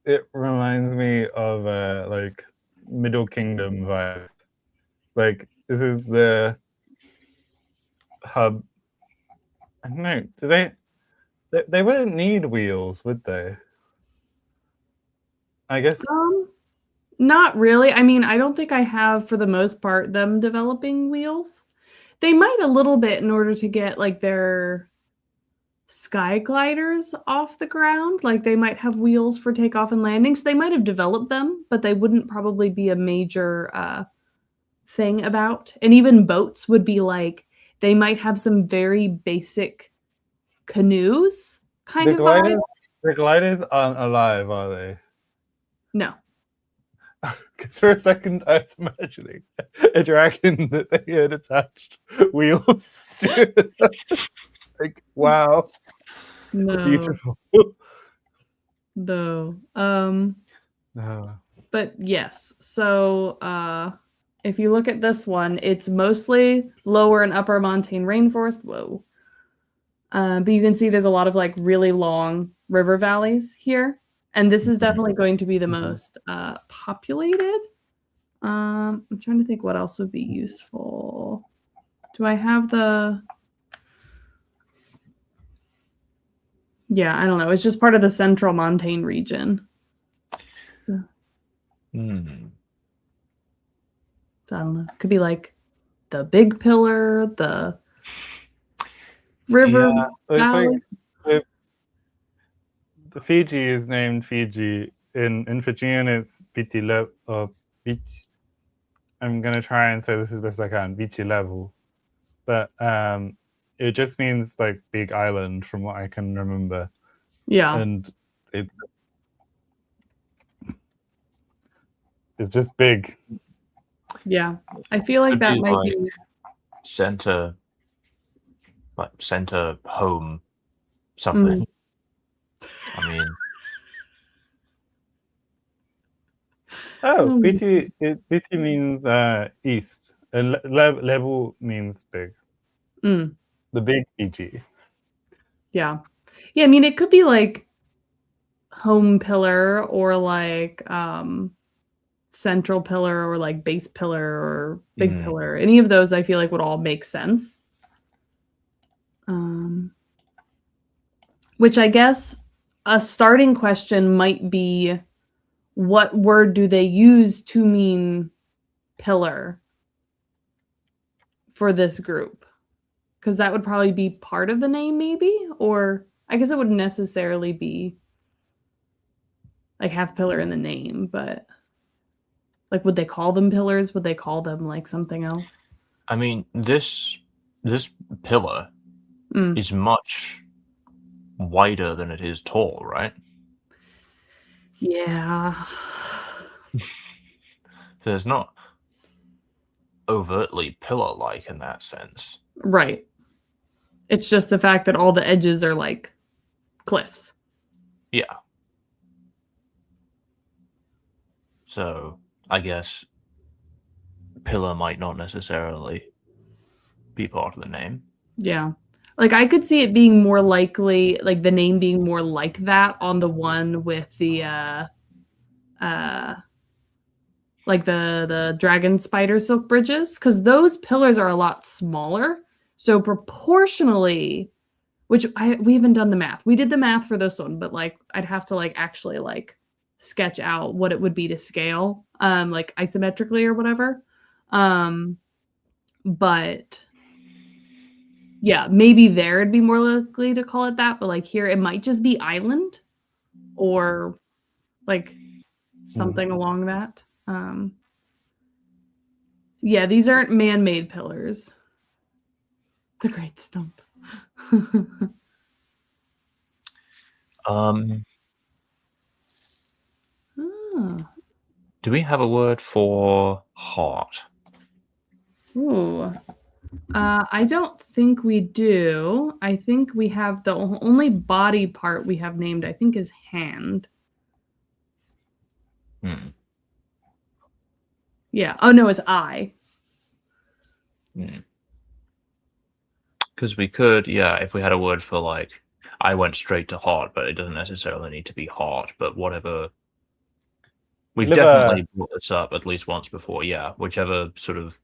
it reminds me of like Middle Kingdom vibe. Like this is the hub. I don't know. Do they wouldn't need wheels, would they? I guess. Not really. I mean, I don't think I have for the most part them developing wheels. They might a little bit in order to get like their sky gliders off the ground. Like they might have wheels for takeoff and landing. So they might have developed them, but they wouldn't probably be a major thing about. And even boats would be like they might have some very basic canoes kind of vibe. The gliders aren't alive, are they? No. Because for a second I was imagining a dragon that they had attached wheels to. Like, wow. No. Beautiful. Though. But yes. So if you look at this one, it's mostly lower and upper montane rainforest. Whoa. But you can see there's a lot of like really long river valleys here. And this is definitely going to be the most populated. I'm trying to think what else would be useful. Do I have the... Yeah, I don't know. It's just part of the central montane region. So, so I don't know. It could be like the big pillar, the river valley. Like, the Fiji is named Fiji. In Fijian, it's Viti or Viti. I'm gonna try and say this as best I can. Viti level, but it just means like big island, from what I can remember. Yeah, and it's just big. Yeah, I feel like that might like be center home something. I mean, BT means east, and level means big. The big BG. Yeah. I mean, it could be like home pillar or like central pillar or like base pillar or big pillar. Any of those I feel like would all make sense. Which I guess a starting question might be, what word do they use to mean pillar for this group? Because that would probably be part of the name, maybe? Or I guess it wouldn't necessarily be like have pillar in the name, but like, would they call them pillars? Would they call them like something else? I mean, this pillar is much wider than it is tall, right? Yeah. So it's not overtly pillar-like in that sense. Right. It's just the fact that all the edges are like cliffs. Yeah. So I guess pillar might not necessarily be part of the name. Yeah. Like I could see it being more likely, like the name being more like that on the one with the like the dragon spider silk bridges, because those pillars are a lot smaller. So proportionally, which we haven't done the math. We did the math for this one, but like I'd have to like actually like sketch out what it would be to scale, like isometrically or whatever. But yeah, maybe there it'd be more likely to call it that, but like here it might just be island or like something along that. Yeah, these aren't man-made pillars. The Great Stump. Um, Ah. do we have a word for heart? Ooh. I don't think we do. I think we have the only body part we have named, I think, is hand. Hmm. Yeah. Oh, no, it's eye. Because we could, yeah, if we had a word for like, I went straight to heart, but it doesn't necessarily need to be heart, but whatever. We've Liver. definitely brought this up at least once before, yeah. Whichever sort of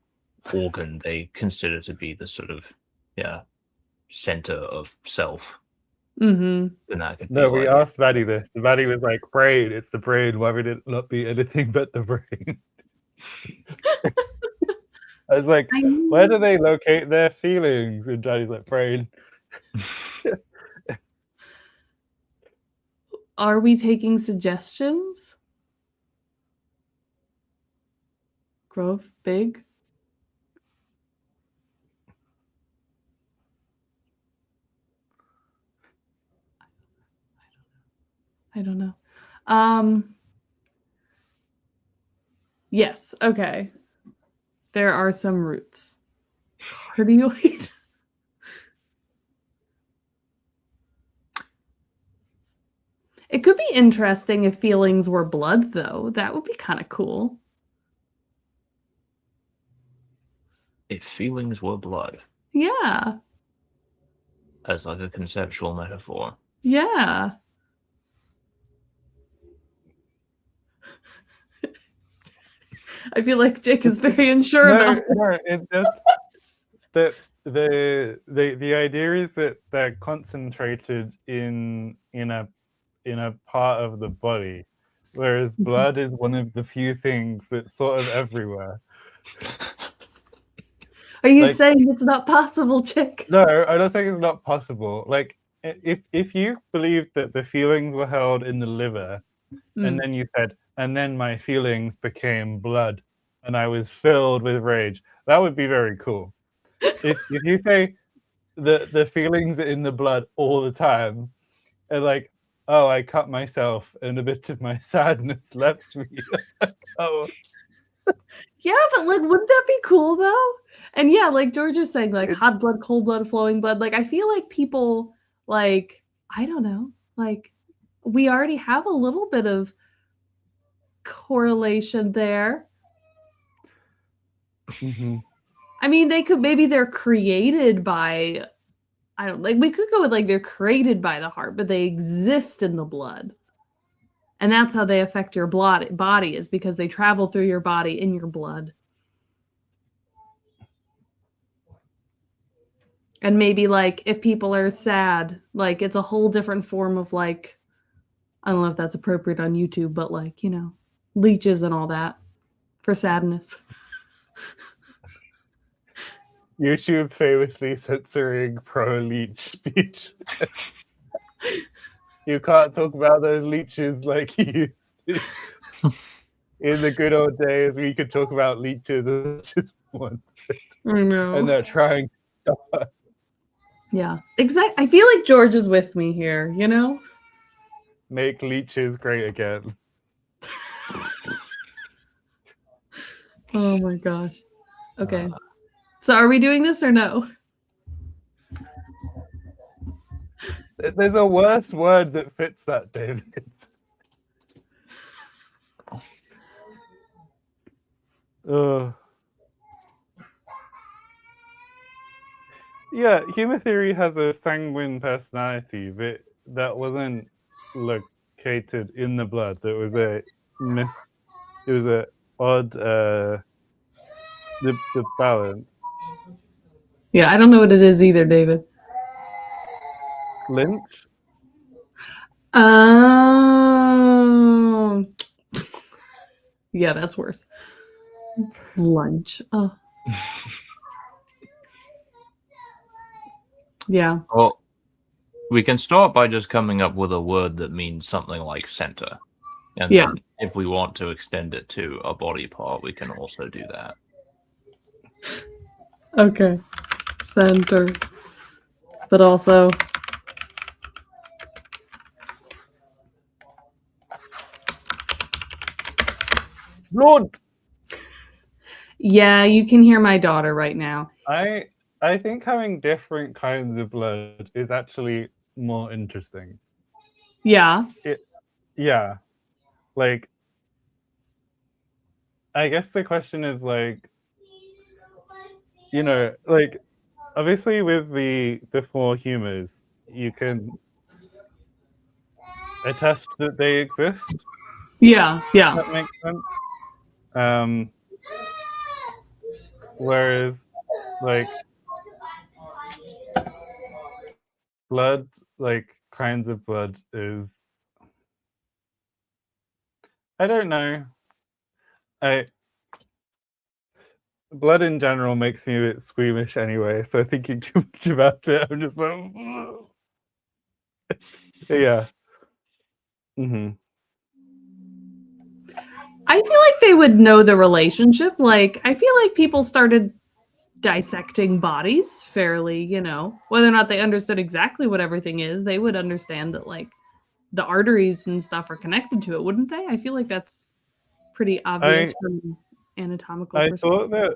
organ they consider to be the sort of, yeah, center of self. Mm-hmm. Then that could No, be we like, asked Maddie this. Maddie was like, brain, it's the brain. Why would it not be anything but the brain? I was like, where do they locate their feelings? And Johnny's like, brain. Are we taking suggestions? Grove, big? I don't know. Yes, okay. There are some roots. Cardioid. It could be interesting if feelings were blood, though. That would be kind of cool. if feelings were blood, Yeah. as like a conceptual metaphor. Yeah. I feel like Jake is very unsure about it. No, it's just that the idea is that they're concentrated in a part of the body, whereas blood is one of the few things that's sort of everywhere. Are you Like- saying it's not possible, Jake? No, I don't think it's not possible. Like if you believed that the feelings were held in the liver, and then you said, and then my feelings became blood, and I was filled with rage, that would be very cool. If you say the feelings are in the blood all the time, and like, oh, I cut myself and a bit of my sadness left me. Oh, Yeah, but like, wouldn't that be cool though? And yeah, like George is saying, like hot blood, cold blood, flowing blood. Like I feel like people, like, I don't know, like we already have a little bit of correlation there. I mean, they're created by, I don't, like, we could go with like they're created by the heart, but they exist in the blood. And that's how they affect your body, is because they travel through your body in your blood. And maybe like if people are sad, like it's a whole different form of like, I don't know if that's appropriate on YouTube, but like, you know, leeches and all that for sadness. YouTube famously censoring pro-leech speech. You can't talk about those leeches like you used to. In the good old days, we could talk about leeches as much as we want. I know. And they're trying to stop us. Yeah, exactly. I feel like George is with me here, you know? Make leeches great again. Oh my gosh. Okay. So are we doing this or no? There's a worse word that fits that, David. Yeah, humor theory has a sanguine personality, but that wasn't located in the blood. There was a it was a odd the balance. Yeah, I don't know what it is either, David. Lynch? Oh. Yeah, that's worse. Lunch. Oh. Yeah. Well, we can start by just coming up with a word that means something like center. And Yeah. then if we want to extend it to a body part, we can also do that. Okay. Center. But also Blood. yeah, you can hear my daughter right now. I think having different kinds of blood is actually more interesting. Yeah. Yeah. Like, I guess the question is like, like obviously with the four humors, you can attest that they exist. Yeah. Yeah. That makes sense. Um, whereas like blood, like kinds of blood is, I don't know. I Blood in general makes me a bit squeamish anyway, so thinking too much about it, I'm just like, yeah. Mm-hmm. I feel like they would know the relationship. Like, I feel like people started dissecting bodies fairly, whether or not they understood exactly what everything is, they would understand that, like, the arteries and stuff are connected to it, wouldn't they? I feel like that's pretty obvious from anatomical I perspective. thought that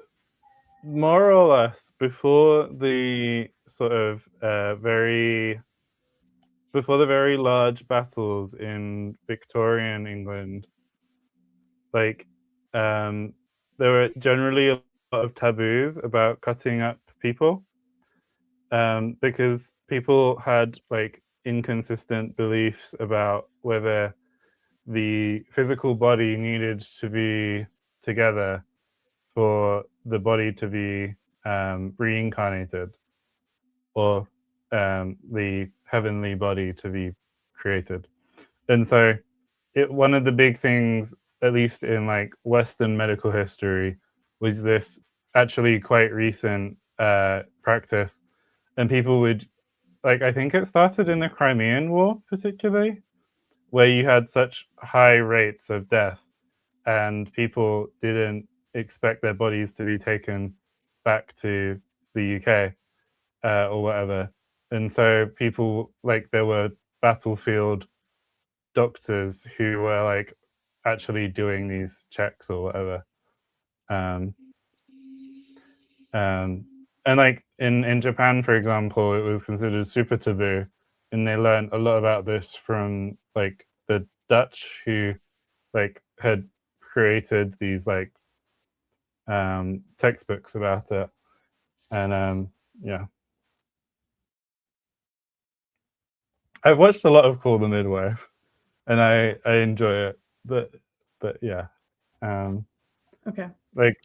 more or less before the sort of before the very large battles in Victorian England, like there were generally a lot of taboos about cutting up people, because people had like inconsistent beliefs about whether the physical body needed to be together for the body to be reincarnated, or the heavenly body to be created. And so one of the big things, at least in like Western medical history, was this actually quite recent practice. And people would, like, I think it started in the Crimean War, particularly, where you had such high rates of death and people didn't expect their bodies to be taken back to the UK or whatever. And so people, like, there were battlefield doctors who were like actually doing these checks or whatever. Um, and like in Japan, for example, it was considered super taboo, and they learned a lot about this from like the Dutch, who like had created these like textbooks about it. And yeah, I've watched a lot of Call the Midwife, and I enjoy it, but yeah, Okay. like,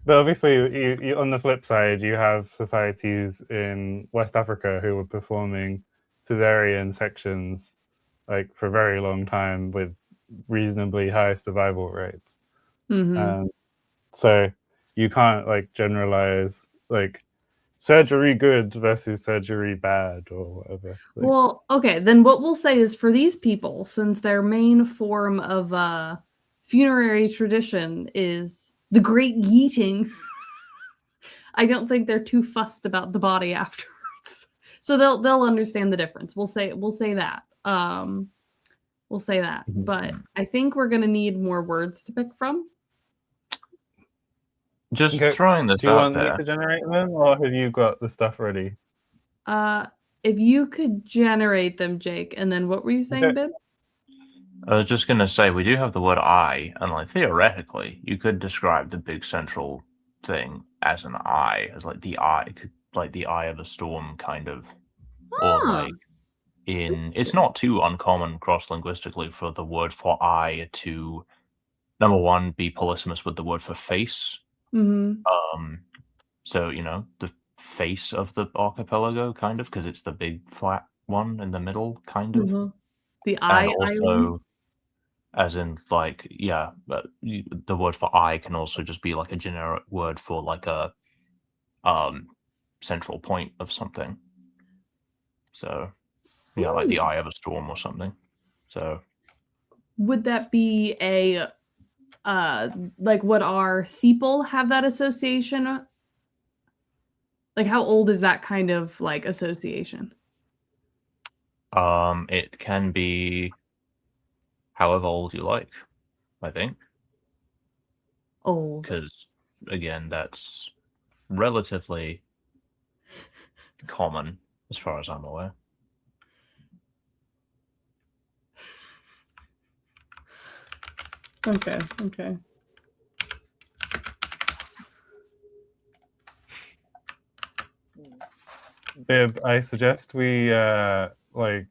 but obviously you on the flip side, you have societies in West Africa who were performing cesarean sections like for a very long time with reasonably high survival rates. Mm-hmm. So you can't like generalize like surgery good versus surgery bad or whatever. Like, Well, okay, then what we'll say is for these people, since their main form of funerary tradition is the great yeeting, I don't think they're too fussed about the body afterwards. So they'll understand the difference. We'll say that. We'll say that. Mhm. But I think we're gonna need more words to pick from. Just okay. throwing this Do you out want me there. to generate them, or have you got the stuff ready? If you could generate them, Jake, and then what were you saying, Okay. Bib? I was just gonna say we do have the word eye, and like theoretically, you could describe the big central thing as an eye, as like the eye, like the eye of a storm, kind of, or Ah, like it's not too uncommon cross linguistically for the word for eye to number one be polysemous with the word for face. mm-hmm. So the face of the archipelago, kind of, because it's the big flat one in the middle, kind of, Mm-hmm. The and island. also as in like the word for eye can also just be like a generic word for like a um central point of something. So yeah, like the eye of a storm or something. So Would that be like would our sepal have that association? Like, how old is that kind of like association? It can be however old you like, I think, Old. because again, that's relatively common as far as I'm aware. Okay. Okay. Bib, I suggest we like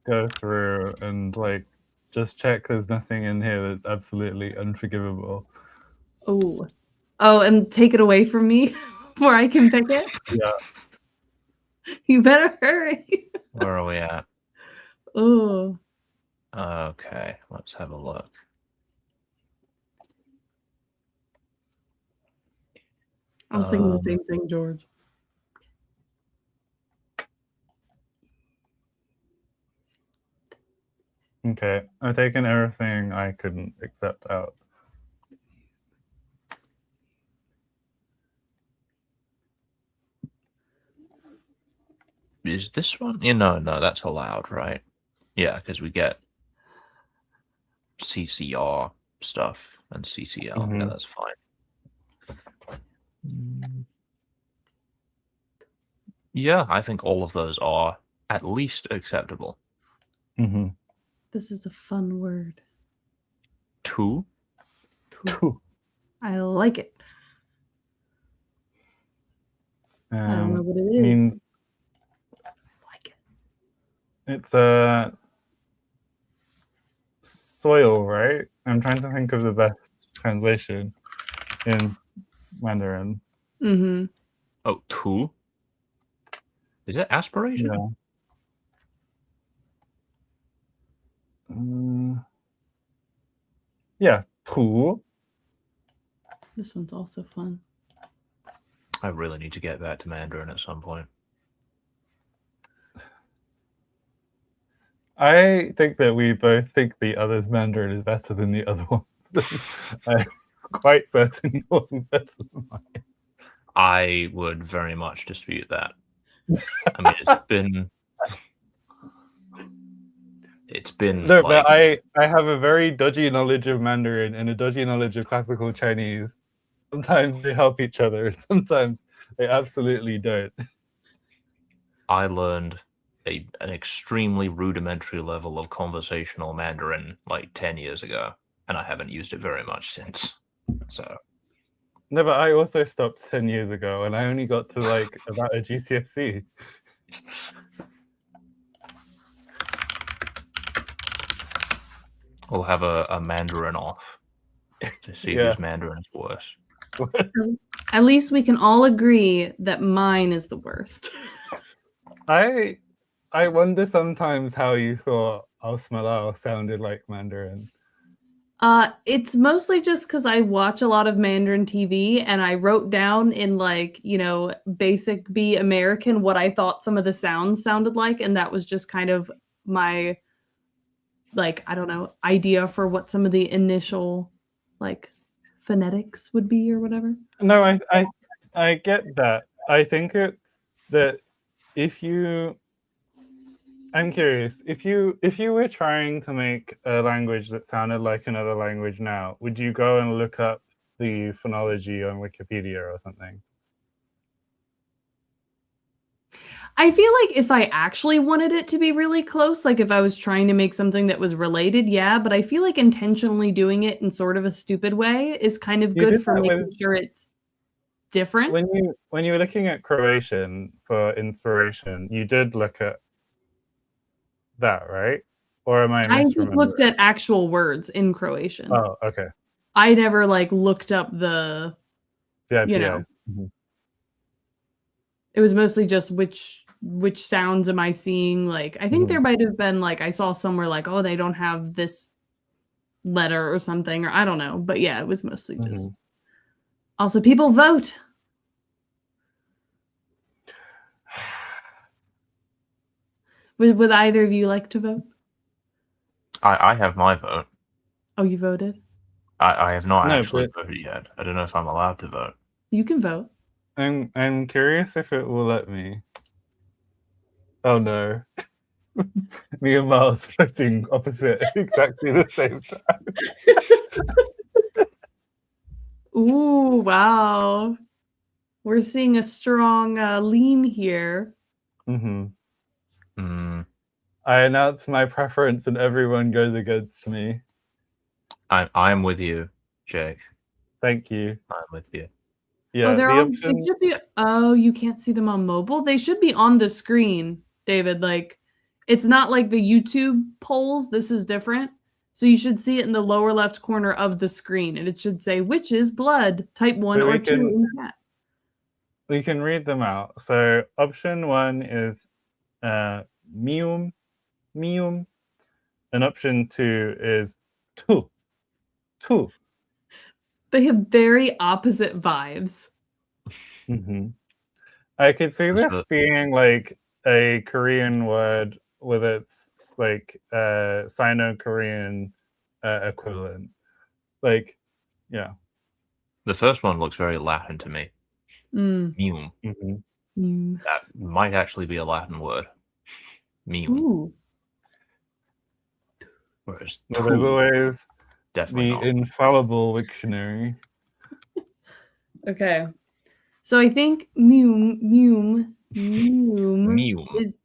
go through and like just check there's nothing in here that's absolutely unforgivable. Oh. Oh, and take it away from me before I can pick it. Yeah. You better hurry. Where are we at? Oh. Okay, let's have a look. I was thinking the same thing, George. Okay, I've taken everything I couldn't accept out. Is this one? Yeah, no, that's allowed, right? Yeah, because we get CCR stuff and CCL. Yeah, Mhm. that's fine. Yeah, I think all of those are at least acceptable. Mm-hmm. This is a fun word. Two? I like it. I don't know what it is. I mean, I like it. it's a soil, right? I'm trying to think of the best translation in Mandarin. Mm-hmm. Oh, two? Is it aspiration? Yeah. Yeah, tu. This one's also fun. I really need to get back to Mandarin at some point. I think that we both think the other's Mandarin is better than the other one. I'm quite certain yours is better than mine. I would very much dispute that. I mean, it's been No, like, but I have a very dodgy knowledge of Mandarin and a dodgy knowledge of classical Chinese. Sometimes they help each other, and sometimes they absolutely don't. I learned an extremely rudimentary level of conversational Mandarin like 10 years ago, and I haven't used it very much since. So No, but I also stopped 10 years ago, and I only got to like about a GCSE. we'll have a Mandarin off to see Yeah. whose Mandarin is worse. At least we can all agree that mine is the worst. I wonder sometimes how you thought Ausmalao sounded like Mandarin. It's mostly just because I watch a lot of Mandarin TV and I wrote down in like, basic B American what I thought some of the sounds sounded like, and that was just kind of my like, I don't know, idea for what some of the initial like phonetics would be or whatever. No, I get that. I think it's that I'm curious, if you were trying to make a language that sounded like another language now, would you go and look up the phonology on Wikipedia or something? I feel like if I actually wanted it to be really close, like if I was trying to make something that was related, yeah, but I feel like intentionally doing it in sort of a stupid way is kind of good for making sure it's different. When you were looking at Croatian for inspiration, you did look at that, right? Or am I misremembering? I just looked at actual words in Croatian. Oh, okay. I never like looked up the VIPI. It was mostly just which sounds am I seeing? Like, I think there might have been like, I saw somewhere like, oh, they don't have this letter or something, or I don't know. But yeah, it was mostly just. Also, people vote. Would either of you like to vote? I have my vote. Oh, you voted? I have not actually voted yet. I don't know if I'm allowed to vote. You can vote. I'm curious if it will let me. Oh no. Me and Miles floating opposite exactly the same time. Ooh, wow. We're seeing a strong lean here. Mm-hmm. Mm, I announce my preference and everyone goes against me. I'm with you, Jake. Thank you. I'm with you. Yeah, they're the on. They option. should be. Oh, you can't see them on mobile. They should be on the screen, David. Like, it's not like the YouTube polls. This is different. So you should see it in the lower left corner of the screen, and it should say which is blood, type 1 But or we 2 can- in chat. We can read them out. So option 1 is mium, mium, and option 2 is tu, tu. They have very opposite vibes. Mm-hmm. I could see What's this the- being like a Korean word with its like Sino-Korean equivalent. Like, yeah. The first one looks very Latin to me. Mm. Meum. Mm-hmm. Mm. That might actually be a Latin word. Meum. Ooh. Whereas Well, there's tu, always definitely the not. infallible dictionary. Okay. So I think meum Meum. is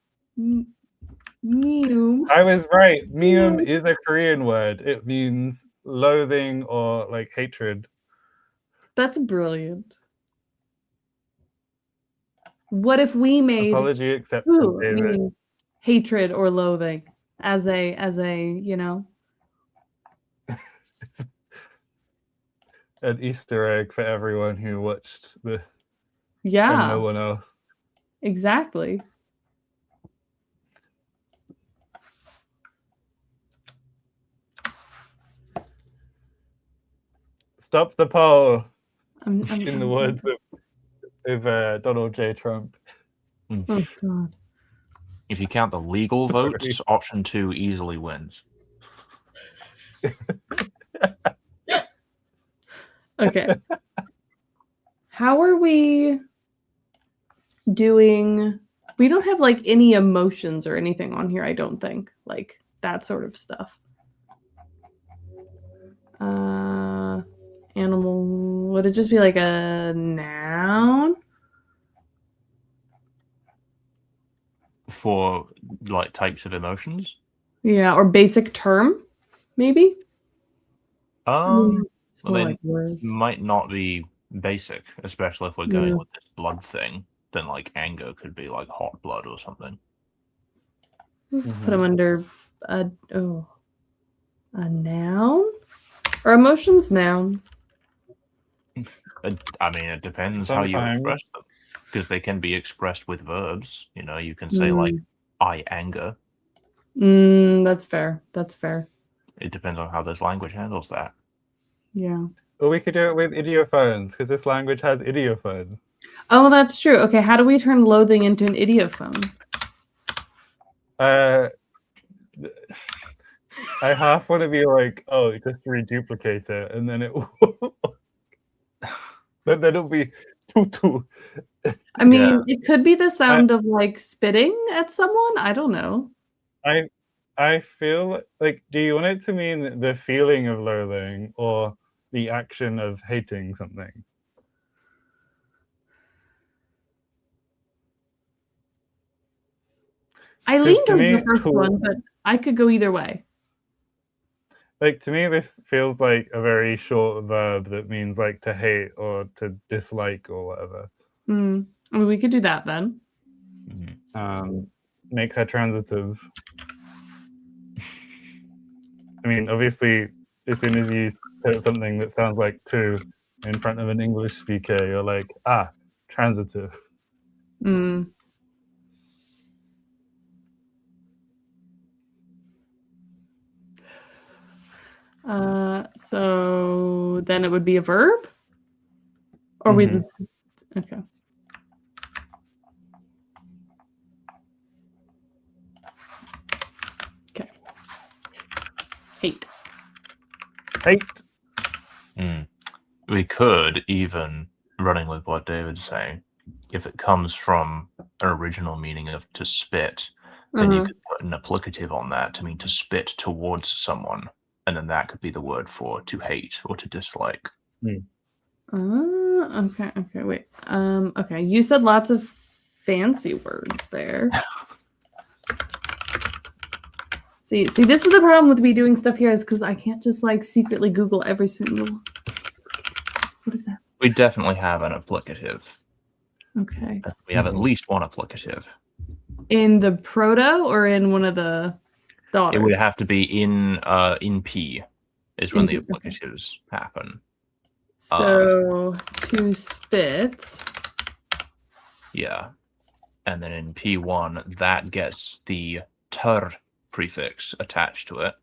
meum. I was right. Mium is a Korean word. It means loathing or like hatred. That's brilliant. What if we made Apology accepted, who David. meaning hatred or loathing as a you know? An Easter egg for everyone who watched this and Yeah, no one else. exactly. Stop the poll, I'm in the words of Donald J. Trump. Oh god. If you count the legal Sorry. votes, option 2 easily wins. Okay. How are we doing? We don't have like any emotions or anything on here, I don't think. Like that sort of stuff. Animal, would it just be like a noun? For like types of emotions? Yeah, or basic term, maybe? It's Well, more they like words. might not be basic, especially if we're Yeah. going with this blood thing. Then like anger could be like hot blood or something. Let's put them under a noun? Or emotions nouns? I mean, it depends how you Sometimes. express them, because they can be expressed with verbs. You know, you can say like "I anger." That's fair. That's fair. It depends on how this language handles that. Yeah. Or we could do it with idiophones, because this language has idiophones. Oh, that's true. Okay, how do we turn loathing into an idiophone? I half want to be like, oh, just reduplicate it, and then it will. But then it'll be tutu. I mean, it could be the sound of like spitting at someone. I don't know. I feel like, do you want it to mean the feeling of loathing or the action of hating something? I 'Cause leaned to on me, the first one, but I could go either way. Like, to me, this feels like a very short verb that means like to hate or to dislike or whatever. I mean, we could do that then. Make her transitive. I mean, obviously, as soon as you put something that sounds like to in front of an English speaker, you're like, transitive. So then it would be a verb? Or we just, okay. Okay. Hate. Hate. We could even running with what David's saying, if it comes from an original meaning of to spit, then you could put an applicative on that to mean to spit towards someone, and then that could be the word for to hate or to dislike. Okay, wait. Okay, you said lots of fancy words there. See, this is the problem with me doing stuff here is because I can't just like secretly Google every single. What is that? We definitely have an applicative. Okay. We have at least one applicative. In the proto or in one of the daughters? It would have to be in P, is when In the P, okay. applicatives happen. So to spit. Yeah. And then in P1, that gets the ter prefix attached to it.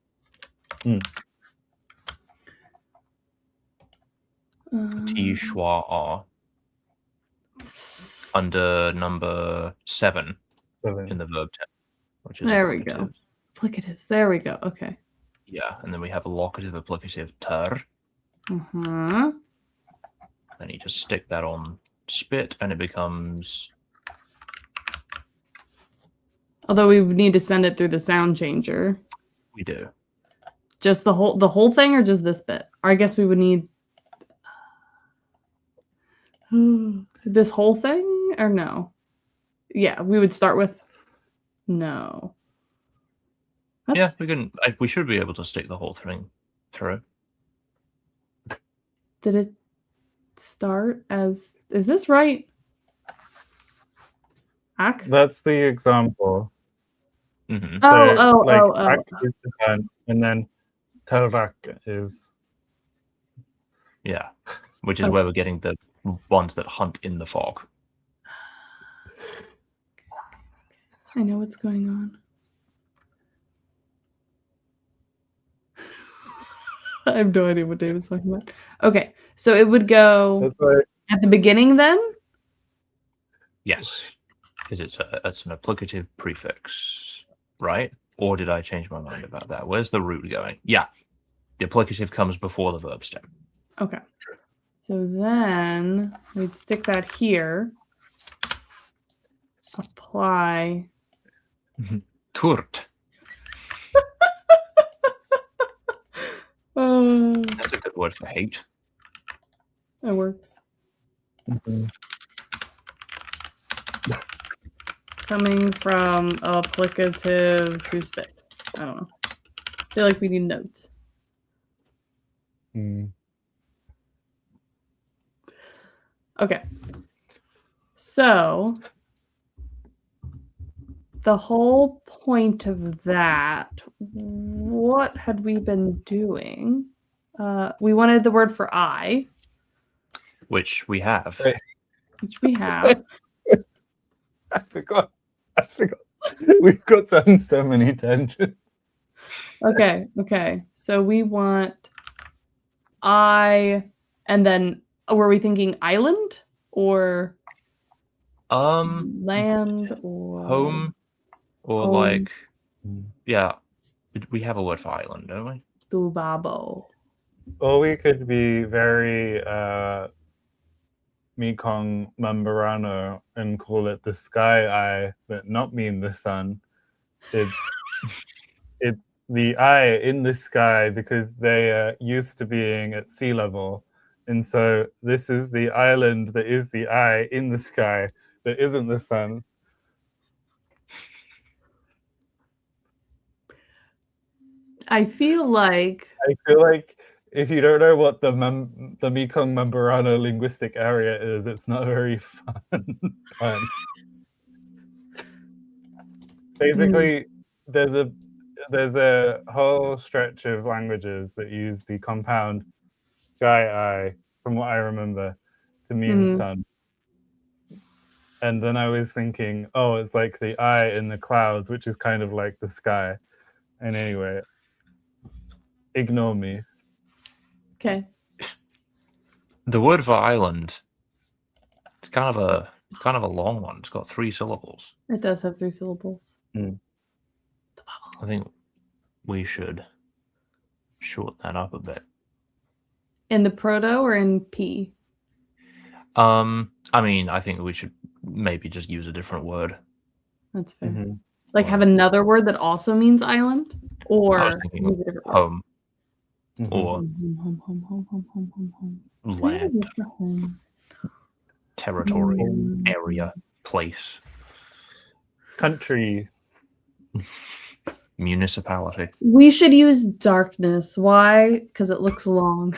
T schwa a. Under number 7 in the verb tense. Which is there we go. Applicatives. There we go. Okay. Yeah, and then we have a locative applicative ter. Then you just stick that on spit, and it becomes. Although we would need to send it through the sound changer. We do. Just the whole thing, or just this bit? Or I guess we would need this whole thing, or no? Yeah, we would start with no. Yeah, we can. We should be able to stick the whole thing through. Did it start as? Is this right? Ak? That's the example. Mm-hmm. Ak is the hunt, and then Tarak is. Yeah, which is where we're getting the ones that hunt in the fog. I know what's going on. I have no idea what David's talking about. Okay, so it would go at the beginning then? Yes, because it's an applicative prefix, right? Or did I change my mind about that? Where's the root going? Yeah, the applicative comes before the verb stem. Okay. So then we'd stick that here. Apply. Turt. That's a good word for hate. It works. Coming from applicative to spit. I don't know. I feel like we need notes. Okay. So the whole point of that, what had we been doing? We wanted the word for I. Which we have. Which we have. I forgot. We've got done so many tangents. Okay. So we want I, and then were we thinking island or land or home or home. like yeah, we have a word for island, don't we? Tubabo. Or we could be very Mekong Membrano and call it the sky eye, but not mean the sun. It's the eye in the sky because they are used to being at sea level. And so this is the island that is the eye in the sky that isn't the sun. I feel like if you don't know what the Mekong Membrano linguistic area is, it's not very fun. Basically, there's a whole stretch of languages that use the compound sky eye, from what I remember, to mean sun. And then I was thinking, oh, it's like the eye in the clouds, which is kind of like the sky. And anyway, ignore me. Okay. The word for island, it's kind of a long one. It's got 3 syllables. It does have 3 syllables. I think we should shorten that up a bit. In the proto or in P? I mean, I think we should maybe just use a different word. That's fair. Mhm. Like have another word that also means island, I or was thinking use a different word. home Mhm. or Home. What's another land, word for home? territory, Mm. area, place, Country. municipality. We should use darkness. Why? Because it looks long.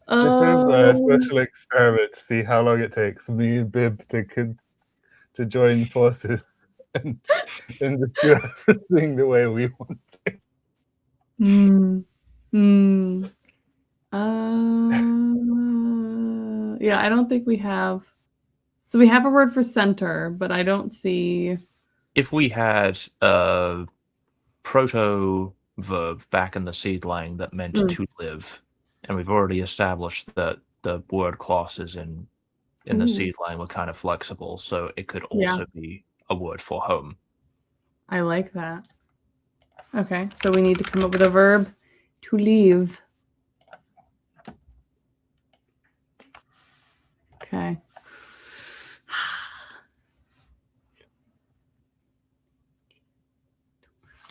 This is a Um, special experiment to see how long it takes me and Bib to join forces and just do everything the way we want. hmm. Hmm. Yeah, I don't think we have. So we have a word for center, but I don't see. If we had a proto verb back in the seedling that meant Mm. to live, and we've already established that the word clauses in the Ooh. seedling were kind of flexible, so it could Yeah. also be a word for home. I like that. Okay, so we need to come up with a verb to leave. Okay.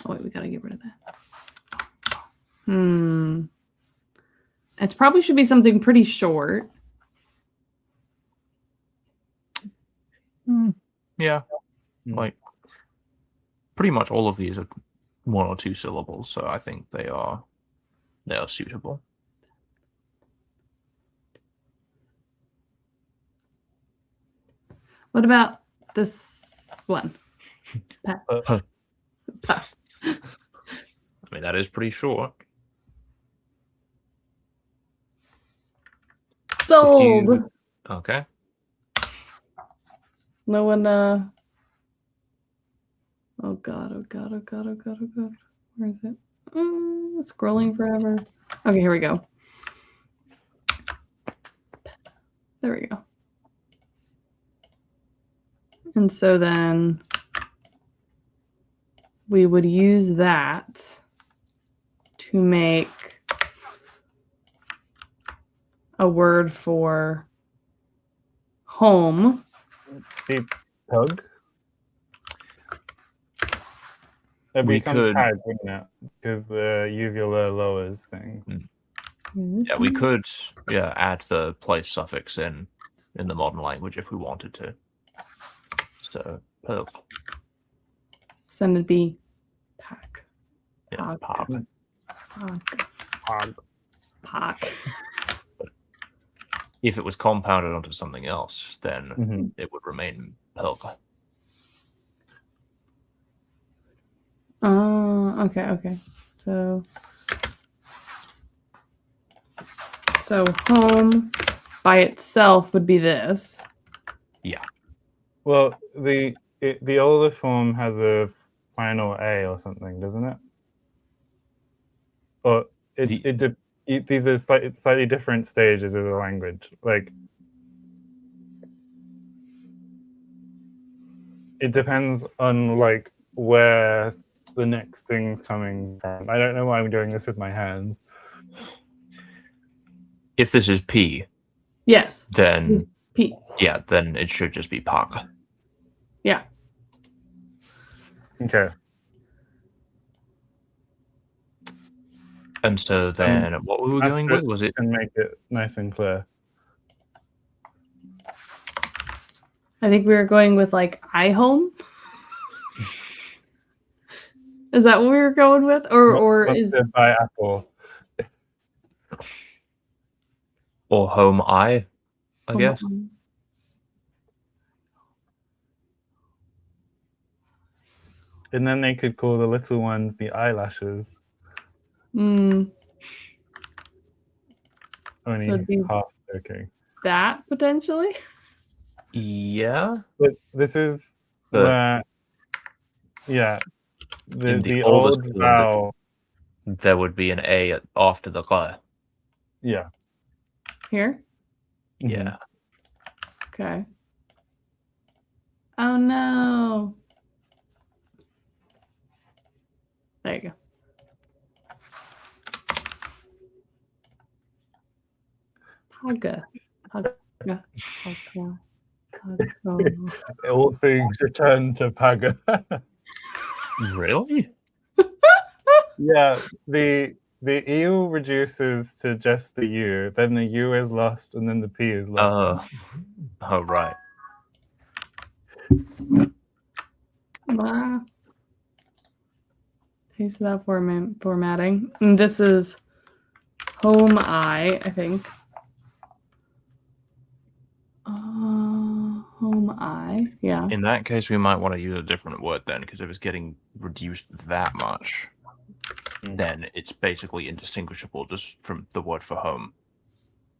Oh wait, we gotta get rid of that. It probably should be something pretty short. Yeah, Mm. like pretty much all of these are 1 or 2 syllables, so I think they are suitable. What about this one? Pa. Huh. Pa. I mean, that is pretty short. Sold. Okay. No one. Oh god. Oh god. Oh god. Oh god. Oh god. Where is it? Scrolling forever. Okay, here we go. There we go. And so then we would use that to make a word for home. Deep tug. It We becomes could- tag, wouldn't it? Because the uvula lowers thing. Yeah, we could add the place suffix in the modern language if we wanted to. So perk. Send it be pack. Yeah, Park. park. Pack. Hog. Pack. If it was compounded onto something else, then Mhm. it would remain perk. Okay. So home by itself would be this. Yeah. Well, the older form has a final A or something, doesn't it? Or these are slightly different stages of the language. Like, it depends on like where the next thing's coming from. I don't know why I'm doing this with my hands. If this is P, Yes. then P. yeah, then it should just be park. Yeah. Okay. And so then what we were going with was it And make it nice and clear. I think we were going with like iHome. Is that what we were going with? Or is by Apple? or home I guess. And then they could call the little ones the eyelashes. Mm, Only So it'd be- half joking. that potentially? Yeah. But this is But- where, yeah, In the the oldest old form, vowel. there would be an A after the G. Yeah. Here? Mhm. Yeah. Okay. Oh no. There you go. Haga. Haga. Haga. Haga. All things return to Paga. Really? Yeah, the EU reduces to just the U, then the U is lost, and then the P is lost. Oh, right. Thanks for that formatting. And this is home I think. Home I, yeah. In that case, we might want to use a different word then, because if it's getting reduced that much, then it's basically indistinguishable just from the word for home.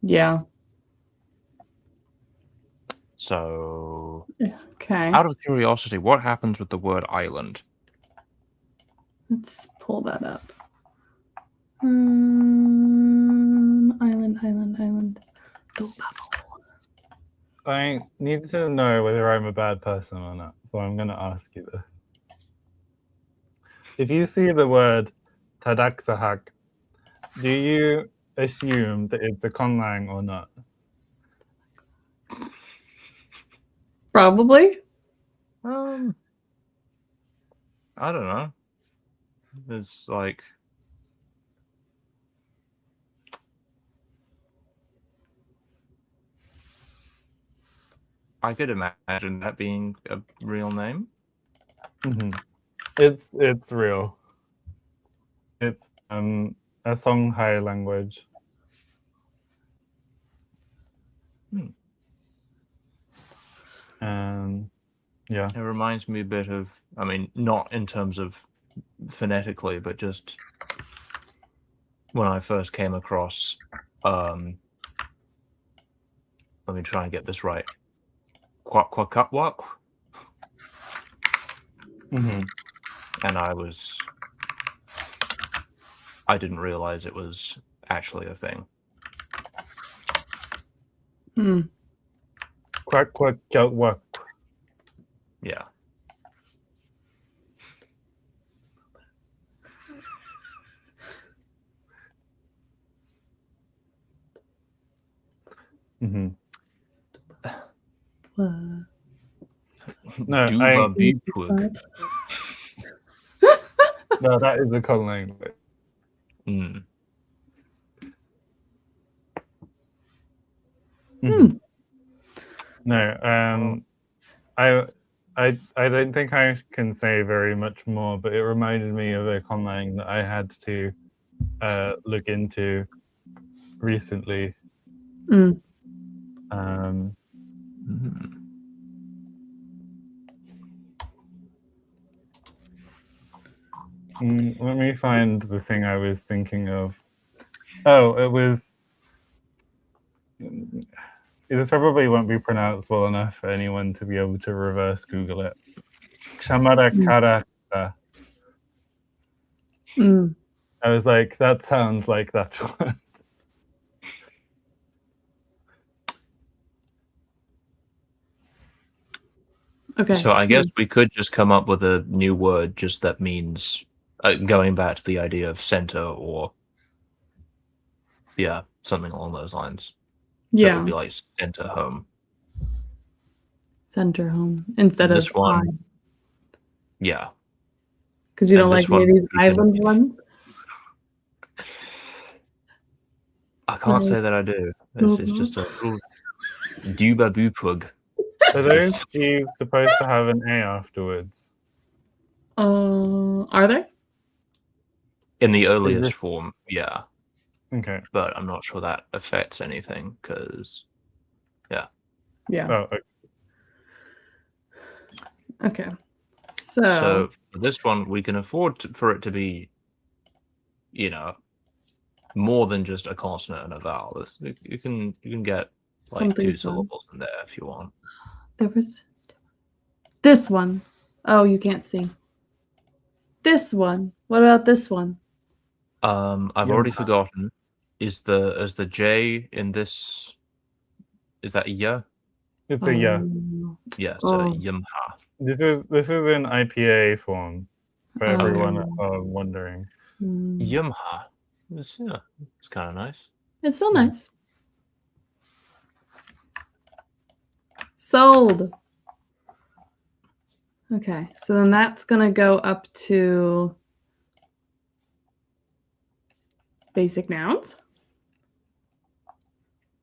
Yeah. So, Okay. out of curiosity, what happens with the word island? Let's pull that up. Island. I need to know whether I'm a bad person or not, so I'm going to ask you this. If you see the word Tadaksahak, do you assume that it's a conlang or not? Probably. I don't know. It's like... I could imagine that being a real name. Mm-hmm. It's real. It's a Songhai language. Yeah. It reminds me a bit of, I mean, not in terms of phonetically, but just when I first came across, let me try and get this right. Quakwak. Mm-hmm. And I didn't realize it was actually a thing. Quack, quack, quack, quack. Yeah. Mm-hmm. No, no, that is a common language. No, I don't think I can say very much more, but it reminded me of a conlang that I had to look into recently. Let me find the thing I was thinking of. Oh, it was... This probably won't be pronounced well enough for anyone to be able to reverse Google it. Kshamara Karakta. I was like, that sounds like that one. Okay. So I guess we could just come up with a new word just that means going back to the idea of center or something along those lines. So it would be like center home. Center home instead this of one. Yeah. Because you don't like these island ones? I can't say that I do. It's just a little dubabupug. Are those G's supposed to have an A afterwards? Are they? In the earliest form, yeah. Okay. But I'm not sure that affects anything, because, Yeah. Oh, okay. So for this one, we can afford for it to be, more than just a consonant and a vowel. You can get like something 2 syllables in there if you want. There was this one. Oh, you can't see. This one. What about this one? I've already forgotten. Is the J in this? Is that a ya? It's a ya. Yeah. So yumha. This is in IPA form for everyone wondering. Yumha. It's kind of nice. It's still nice. Sold. Okay, so then that's going to go up to basic nouns.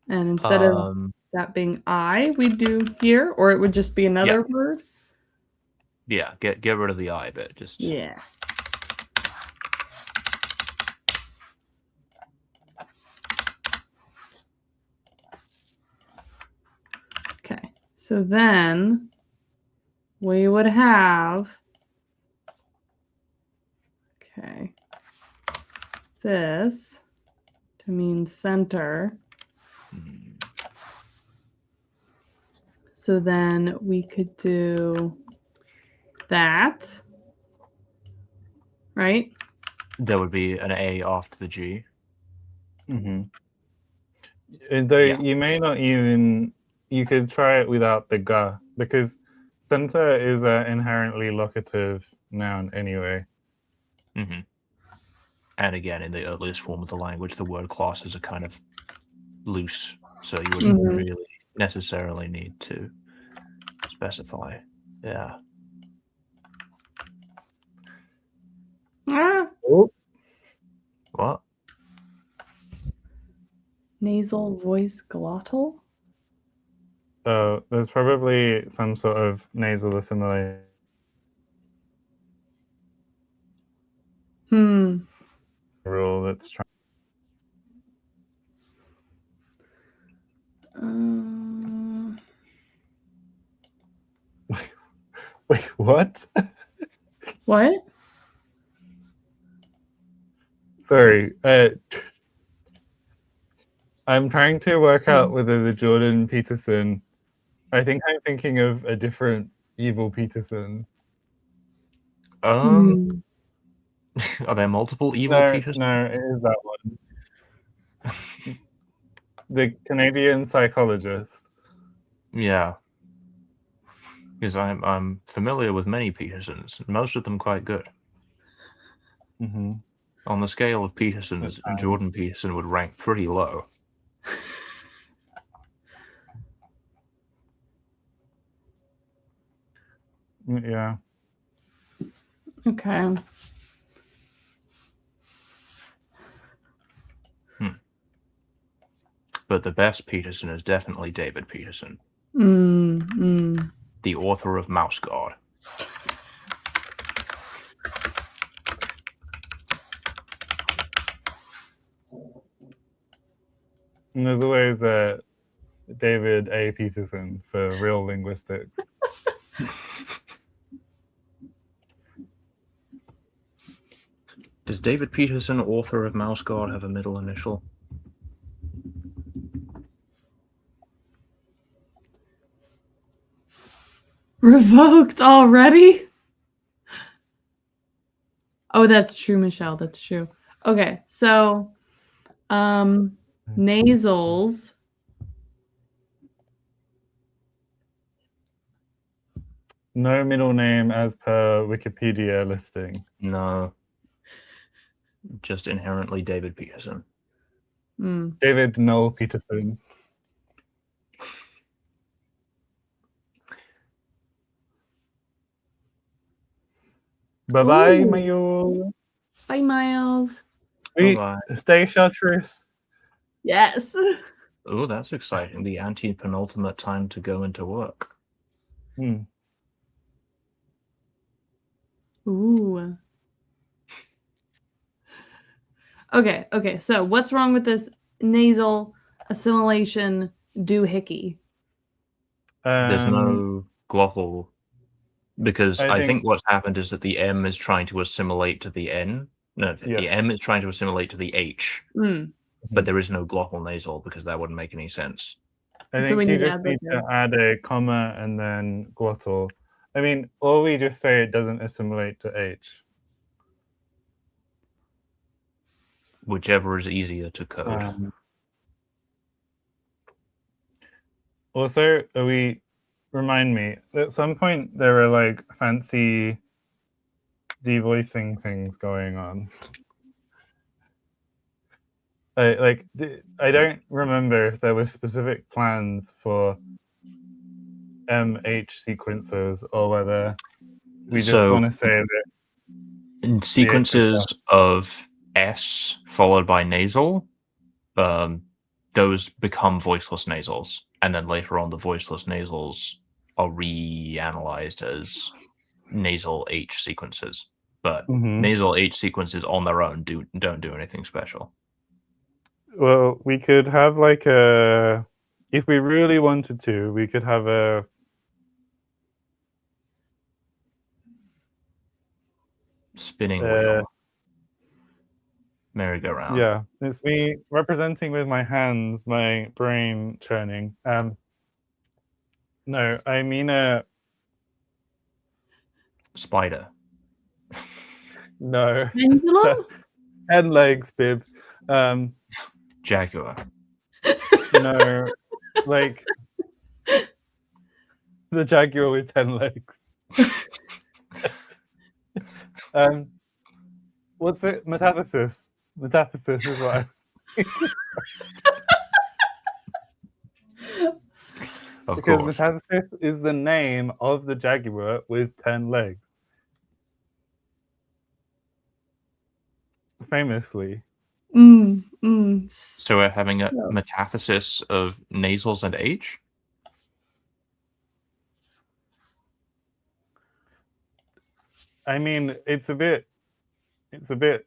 And instead of that being I, we do here, or it would just be another word. Yeah, get rid of the I bit. Just yeah. Okay, so then we would have this to mean center. So then we could do that, right? There would be an A after the G. Mm-hmm. Though you may not even, you could try it without the ga, because center is an inherently locative noun anyway. Mm-hmm. And again, in the earliest form of the language, the word classes are kind of loose, so you wouldn't really necessarily need to specify. Yeah. Oh. What? Nasal voice glottal? Oh, there's probably some sort of nasal assimilation. Rule that's trying. Wait, what? What? Sorry. I'm trying to work out whether the Jordan Peterson. I think I'm thinking of a different evil Peterson. Are there multiple evil Petersons? No, it is that one. The Canadian psychologist. Yeah. Because I'm familiar with many Petersons, most of them quite good. Mm-hmm. On the scale of Petersons, Jordan Peterson would rank pretty low. Yeah. Okay. But the best Peterson is definitely David Peterson. The author of Mouse Guard. And there's always David A. Peterson for real linguistics. Does David Peterson, author of Mouse Guard, have a middle initial? Revoked already? Oh, that's true, Michelle. That's true. Okay, so nasals. No middle name as per Wikipedia listing. No. Just inherently David Peterson. David Noel Peterson. Bye-bye, Miles. Bye, Miles. Bye-bye. Stay chartreuse. Yes. Oh, that's exciting. The anti-penultimate time to go into work. Ooh. Okay. So what's wrong with this nasal assimilation doohickey? There's no glottal, because I think what's happened is that the M is trying to assimilate to the N. No, the M is trying to assimilate to the H. But there is no glottal nasal, because that wouldn't make any sense. I think you just need to add a comma and then glottal. I mean, or we just say it doesn't assimilate to H. Whichever is easier to code. Also, remind me, at some point there were like fancy devoicing things going on. I don't remember if there were specific plans for MH sequences, or whether we just So- want to say that In sequences of S followed by nasal, those become voiceless nasals, and then later on the voiceless nasals are reanalyzed as nasal H sequences. But nasal H sequences on their own don't do anything special. Well, we could have like if we really wanted to, we could have a Spinning wheel. Merry-go-round. Yeah, it's me representing with my hands, my brain churning. No, I mean a Spider. no. Pendulum? 10 legs, bib. Jaguar. No, like the jaguar with 10 legs. What's it? Metathesis. Metathesis is what Of because course. Metathesis is the name of the jaguar with 10 legs. Famously. So we're having a metathesis of nasals and H? I mean, it's a bit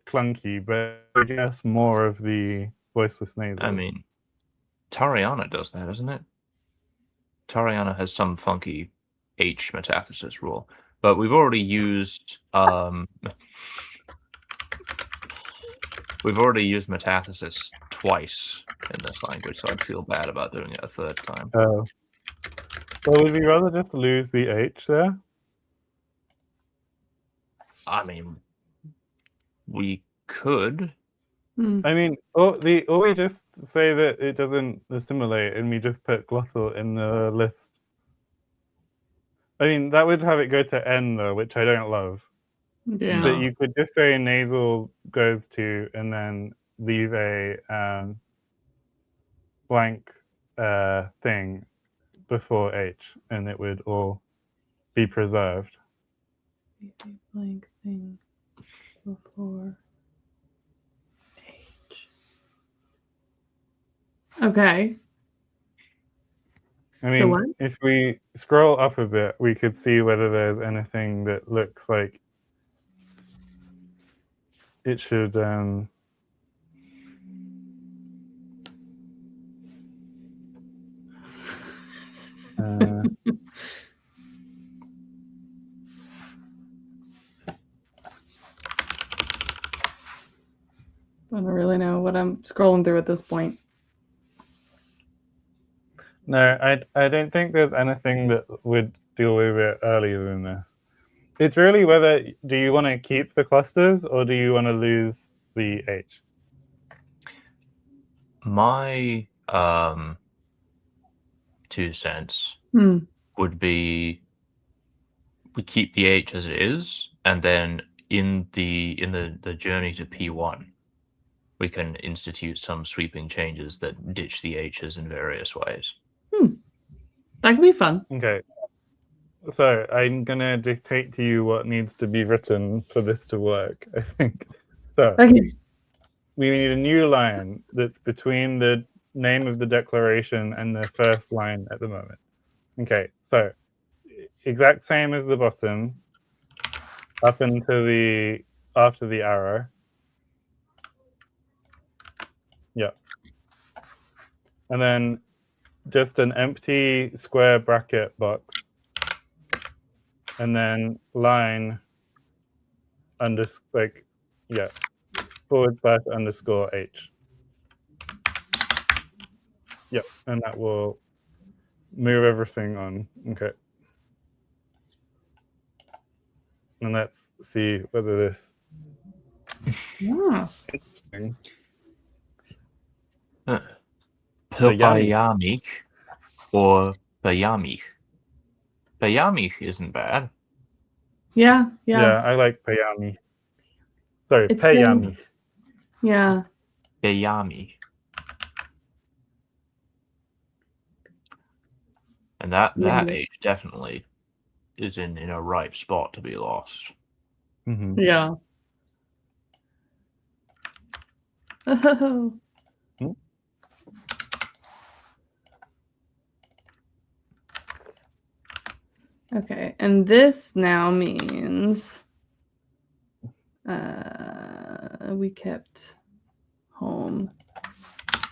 clunky, but I guess more of the voiceless nasals. I mean, Tariana does that, doesn't it? Tariana has some funky H metathesis rule, but we've already used metathesis twice in this language, so I'd feel bad about doing it a third time. Oh. Well, would we rather just lose the H there? I mean, we could. Hmm. I mean, or we just say that it doesn't assimilate and we just put glottal in the list. I mean, that would have it go to N though, which I don't love. Yeah. But you could just say nasal goes to and then leave a blank thing before H, and it would all be preserved. Blank thing before H. Okay. I So mean, what? if we scroll up a bit, we could see whether there's anything that looks like it should. I don't really know what I'm scrolling through at this point. No, I don't think there's anything that would deal with it earlier than this. It's really whether do you want to keep the clusters or do you want to lose the H? My 2 cents would be we keep the H as it is, and then in the journey to P1, we can institute some sweeping changes that ditch the H's in various ways. That could be fun. Okay. So I'm gonna dictate to you what needs to be written for this to work, I think. So Okay. we need a new line that's between the name of the declaration and the first line at the moment. Okay, so exact same as the bottom, up into the after the arrow. Yeah. And then just an empty square bracket box. And then line /_H. Yep, and that will move everything on. Okay. And let's see whether this Yeah. interesting. Bayamich or Bayamich. Bayamich isn't bad. Yeah. Yeah, I like Payami. Sorry, It's Payami. Yeah. Bayami. And that Yeah. age definitely is in a ripe spot to be lost. Mhm. Yeah. Oh. Hmm? Okay, and this now means we kept home.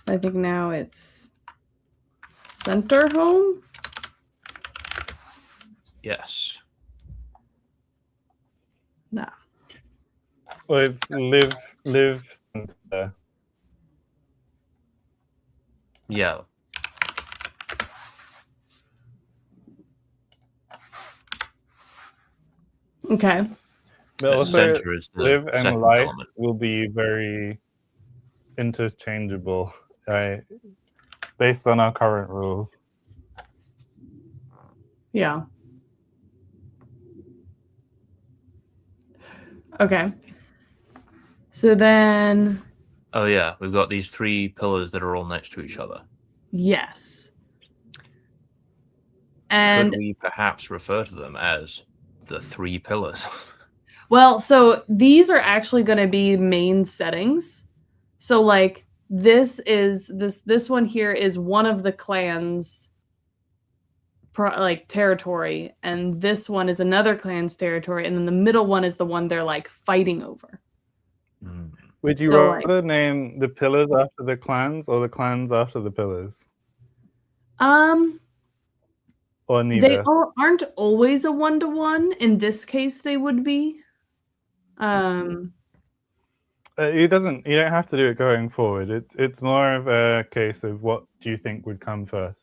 I think now it's center home. Yes. No. Well, it's live center. Yeah. Okay. But The also, center is the live and second life element. will be very interchangeable, right? Based on our current rules. Yeah. Okay. So then, Oh yeah, we've got these 3 pillars that are all next to each other. yes. Could And we perhaps refer to them as the 3 pillars? well, so these are actually going to be main settings. So like this one here is one of the clans like territory, and this one is another clan's territory, and then the middle one is the one they're like fighting over. Mm. Would you So, like- rather name the pillars after the clans or the clans after the pillars? Or They neither? aren't always a 1-to-1. In this case, they would be. It doesn't. You don't have to do it going forward. It's more of a case of what do you think would come first.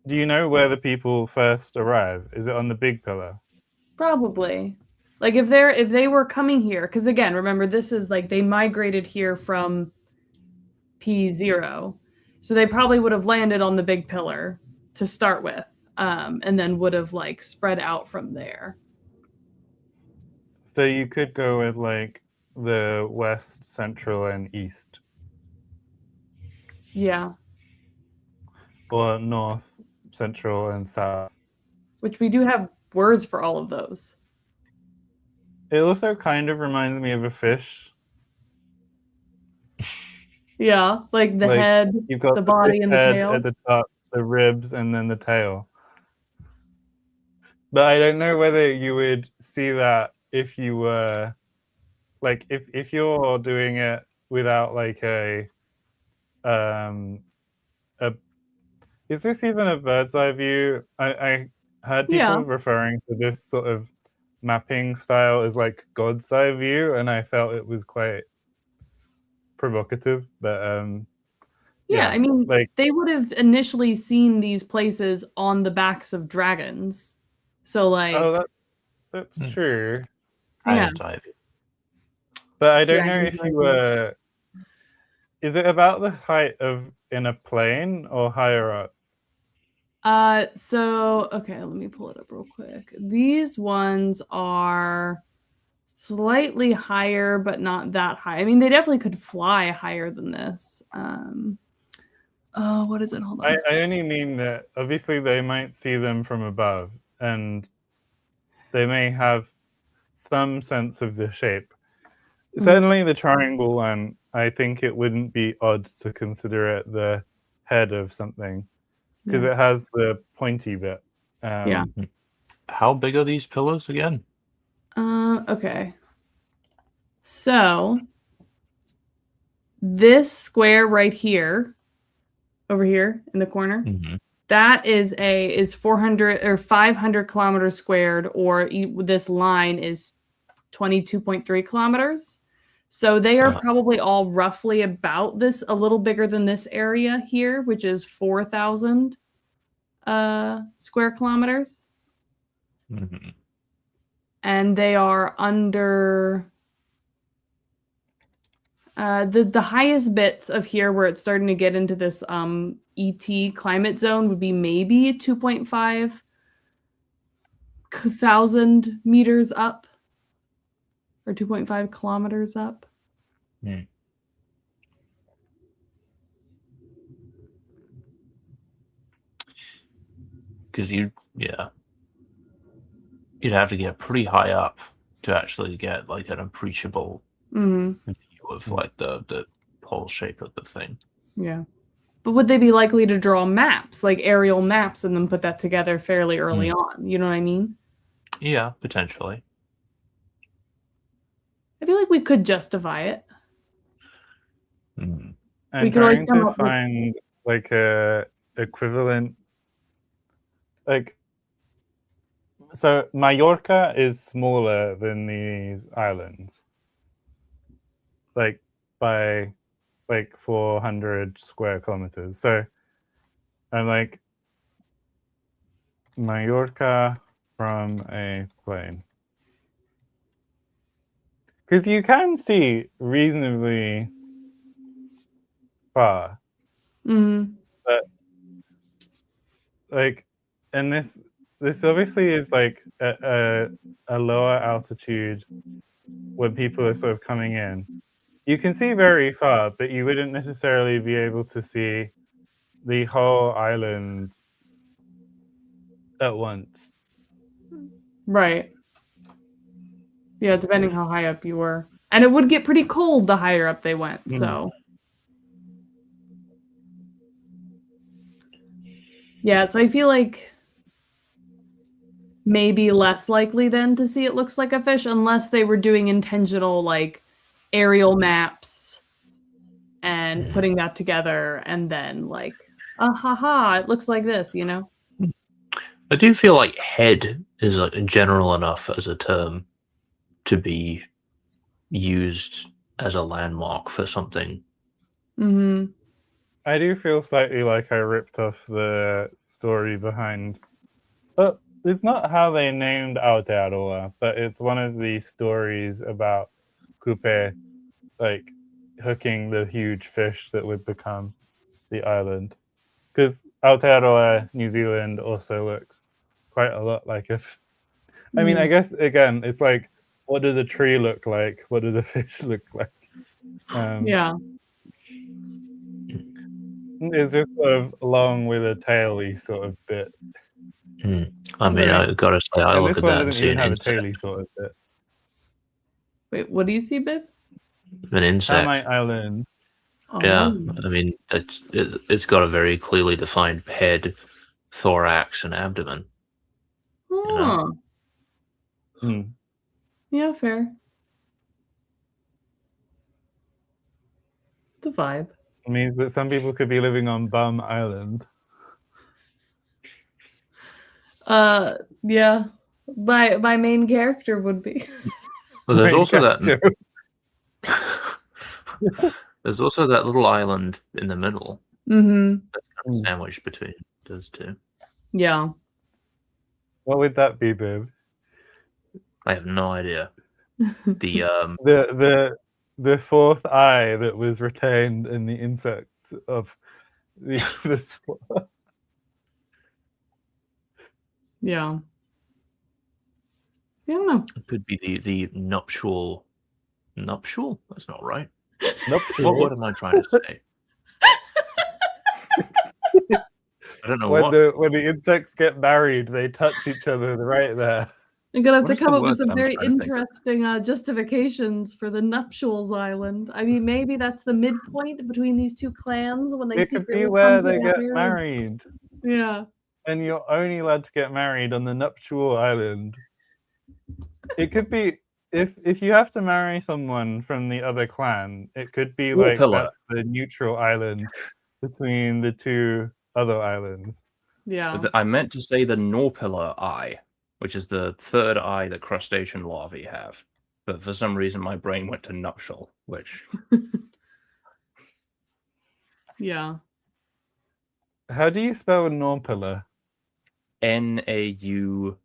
Do you know where the people first arrive? Is it on the big pillar? Probably. Like if they were coming here, because again, remember this is like they migrated here from P0. So they probably would have landed on the big pillar to start with. And then would have like spread out from there. So you could go with like the west, central, and east, Yeah. or north, central, and south. Which we do have words for all of those. It also kind of reminds me of a fish. Yeah, like the Like, head, You've got the body, and the head tail. at the top, the ribs, and then the tail. But I don't know whether you would see that if you were like if you're doing it without like a is this even a bird's eye view? I heard people Yeah. referring to this sort of mapping style as like God's eye view, and I felt it was quite provocative. But Yeah, I mean, like they would have initially seen these places on the backs of dragons. So like, oh, that's true. yeah. But I don't know Dragon's if you were. Is it about the height of in a plane or higher up? So okay, let me pull it up real quick. These ones are slightly higher, but not that high. I mean, they definitely could fly higher than this. Oh, what is it? Hold on. I only mean that obviously they might see them from above, and they may have some sense of the shape. Certainly the triangle one, I think it wouldn't be odd to consider it the head of something, because it has the pointy bit. Yeah. How big are these pillars again? Okay. So this square right here, over here in the corner, that is 400 or 500 kilometers squared, or this line is 22.3 kilometers. So they are probably all roughly about this, a little bigger than this area here, which is 4,000 square kilometers. And they are under the highest bits of here where it's starting to get into this ET climate zone would be maybe 2,500 meters up. or 2.5 kilometers up. Because you'd have to get pretty high up to actually get like an appreciable view of like the whole shape of the thing. Yeah. But would they be likely to draw maps, like aerial maps, and then put that together fairly early on? You know what I mean? Yeah, potentially. I feel like we could justify it. I'm We could always trying come to up with- find like a equivalent. Like, so Mallorca is smaller than these islands, like by like 400 square kilometers. So I'm like, Mallorca from a plane, because you can see reasonably far, but like, and this obviously is like a lower altitude when people are sort of coming in. You can see very far, but you wouldn't necessarily be able to see the whole island at once. Right. Yeah, depending how high up you were. And it would get pretty cold the higher up they went, so. Yeah, so I feel like maybe less likely then to see it looks like a fish unless they were doing intentional like aerial maps and putting that together and then like, it looks like this, you know? I do feel like head is like general enough as a term to be used as a landmark for something. I do feel slightly like I ripped off the story behind. But it's not how they named Aotearoa, but it's one of the stories about Kupe, like hooking the huge fish that would become the island. Because Aotearoa, New Zealand, also looks quite a lot like a. I mean, I guess again, it's like, what does a tree look like? What does a fish look like? Yeah. It's just sort of long with a taily sort of bit. I mean, I gotta say, I And look this at one that and doesn't see even an have a insect. taily sort of bit. Wait, what do you see, babe? An insect. Termite Island. Yeah, Oh. I mean, it's got a very clearly defined head, thorax, and abdomen. Huh. Yeah, fair. It's a vibe. It means that some people could be living on Bum Island. Yeah. My main character would be. Well, there's Main also character. there's also that little island in the middle Mm-hmm. that's kind of sandwiched between those two. Yeah. What would that be, babe? I have no idea. The The fourth eye that was retained in the insect of the swamp. Yeah. I don't know. it could be the nuptial. Nuptial? That's not right. Nuptial. What word am I trying to say? I don't know when what. the insects get married, they touch each other right there. I'm gonna have What to is the come up word with some that I'm very trying to think of? interesting justifications for the nuptials island. I mean, maybe that's the midpoint between these two clans when they It could secretly be where come they get together. married, Yeah. and you're only allowed to get married on the nuptial island. It could be if you have to marry someone from the other clan, it could be like Pillar. that's the neutral island between the two other islands. Yeah. I meant to say the Norpillar eye, which is the third eye that crustacean larvae have. But for some reason, my brain went to nuptial, which Yeah. How do you spell Norpillar? Naupi.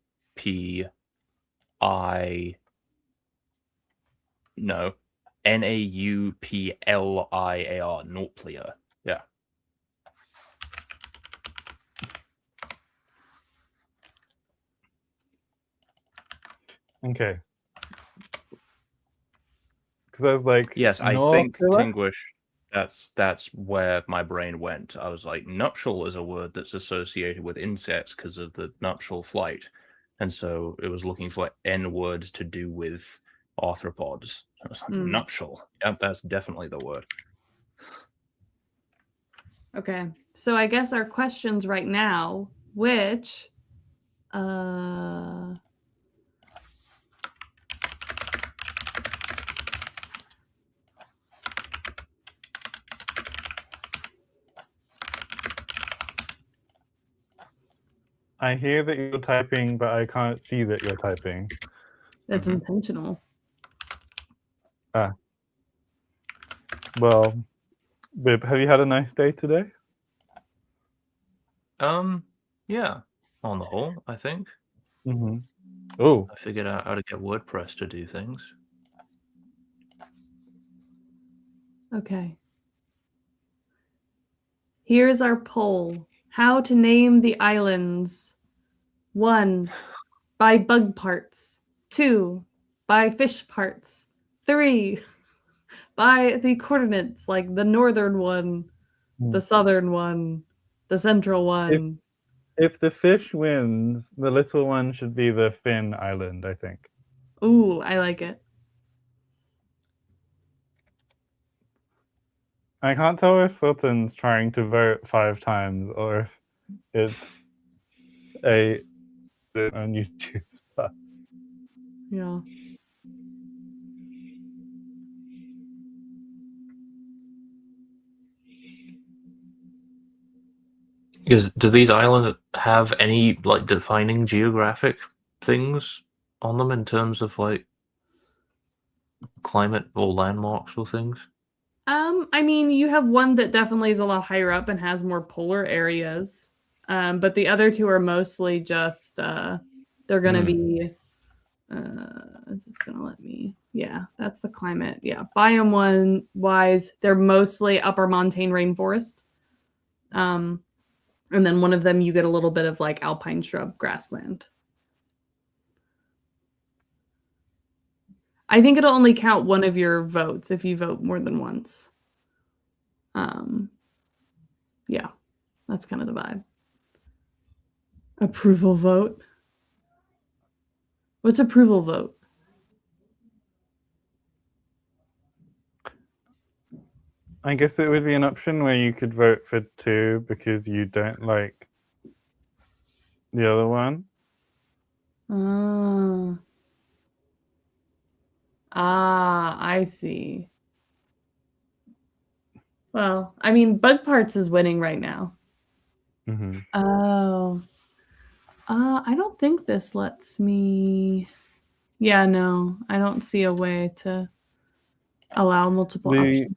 No, Nauplir, Norplia. Yeah. Okay. Because I was like, Yes, I no, think filler? Tinguish. That's where my brain went. I was like, nuptial is a word that's associated with insects because of the nuptial flight, and so it was looking for N words to do with arthropods. I was like, Mm. nuptial. Yep, that's definitely the word. Okay. So I guess our questions right now, which I hear that you're typing, but I can't see that you're typing. that's intentional. Well, babe, have you had a nice day today? Yeah. On the whole, I think Oh, I figured out how to get WordPress to do things. Okay. Here's our poll. How to name the islands. 1, by bug parts. 2, by fish parts. 3, by the coordinates, like the northern one, the southern one, the central one. if the fish wins, the little one should be the Finn Island, I think. Ooh, I like it. I can't tell if Sultan's trying to vote 5 times or if it's on YouTube. Yeah. Do these islands have any like defining geographic things on them in terms of like climate or landmarks or things? I mean, you have one that definitely is a lot higher up and has more polar areas. But the other two are mostly just they're gonna be is this gonna let me? Yeah, that's the climate. Yeah. Biome one wise, they're mostly upper montane rainforest. And then one of them you get a little bit of like alpine shrub grassland. I think it'll only count one of your votes if you vote more than once. Yeah, that's kind of the vibe. Approval vote. What's approval vote? I guess it would be an option where you could vote for 2 because you don't like the other one. I see. Well, I mean, Bug Parts is winning right now. Oh. I don't think this lets me. Yeah, no, I don't see a way to allow multiple options.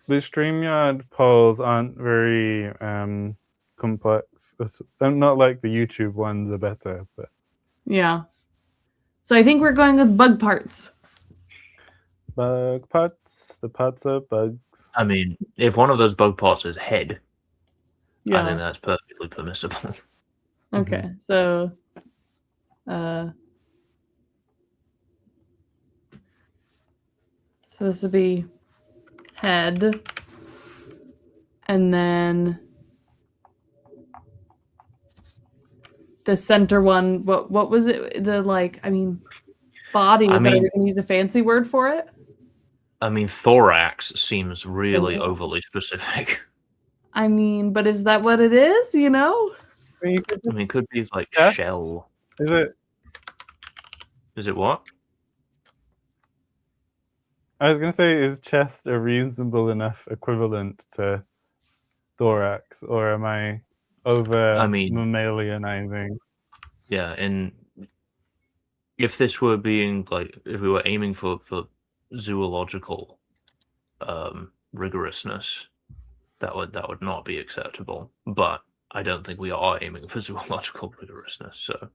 The StreamYard polls aren't very complex. Not like the YouTube ones are better, but Yeah. So I think we're going with Bug Parts. bug parts. The parts are bugs. I mean, if one of those bug parts is head, Yeah. I think that's perfectly permissible. Okay, so so this would be head, and then the center one. What was it? The like, I mean, body. I But are mean- we gonna use a fancy word for it? I mean, thorax seems really overly specific. I mean, but is that what it is? You know? I mean, it could be like Yeah. shell. Is it? Is it what? I was gonna say, is chest a reasonable enough equivalent to thorax, or am I over mammalianizing? Yeah, and if this were being like, if we were aiming for zoological rigorousness, that would not be acceptable. But I don't think we are aiming for zoological rigorousness. So,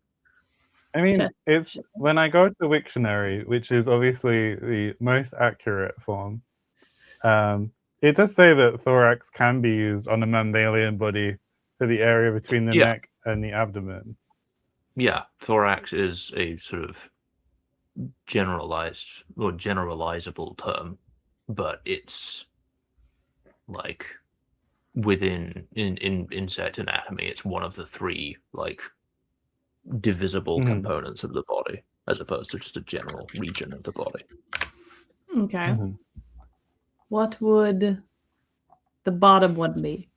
I mean, it's when I go to the Wiktionary, which is obviously the most accurate form. It does say that thorax can be used on a mammalian body for the area between the neck and the abdomen. Yeah, thorax is a sort of generalized or generalizable term, but it's like within in insect anatomy, it's one of the three like divisible components of the body, as opposed to just a general region of the body. Okay. What would the bottom one be?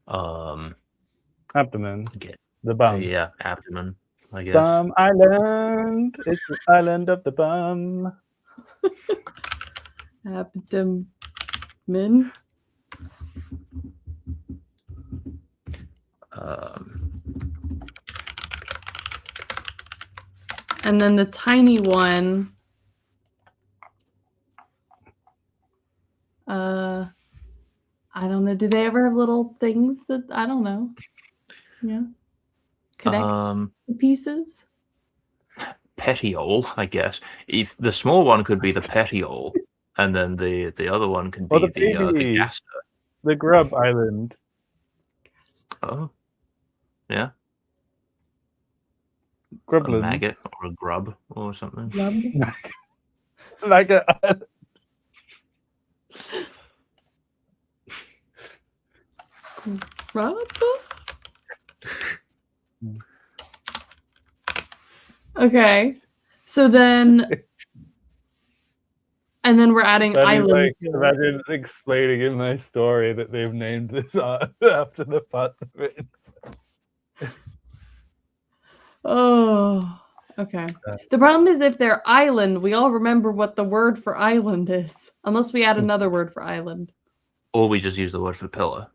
Abdomen. Get The bum. yeah, abdomen, I guess. Bum Island. It's the island of the bum. Abdomen. And then the tiny one. I don't know. Do they ever have little things that I don't know? Yeah. Connect the pieces? Petiole, I guess. If the small one could be the petiole, and then the other one could be Or the the baby. gaster. The grub island. Oh, yeah. A Grubland. maggot or a grub or something. Maggot island. Grub? Okay. So then and then we're adding island. Like, imagine explaining in my story that they've named this after the part of it. Oh, okay. The problem is if they're island, we all remember what the word for island is, unless we add another word for island. Or we just use the word for pillar.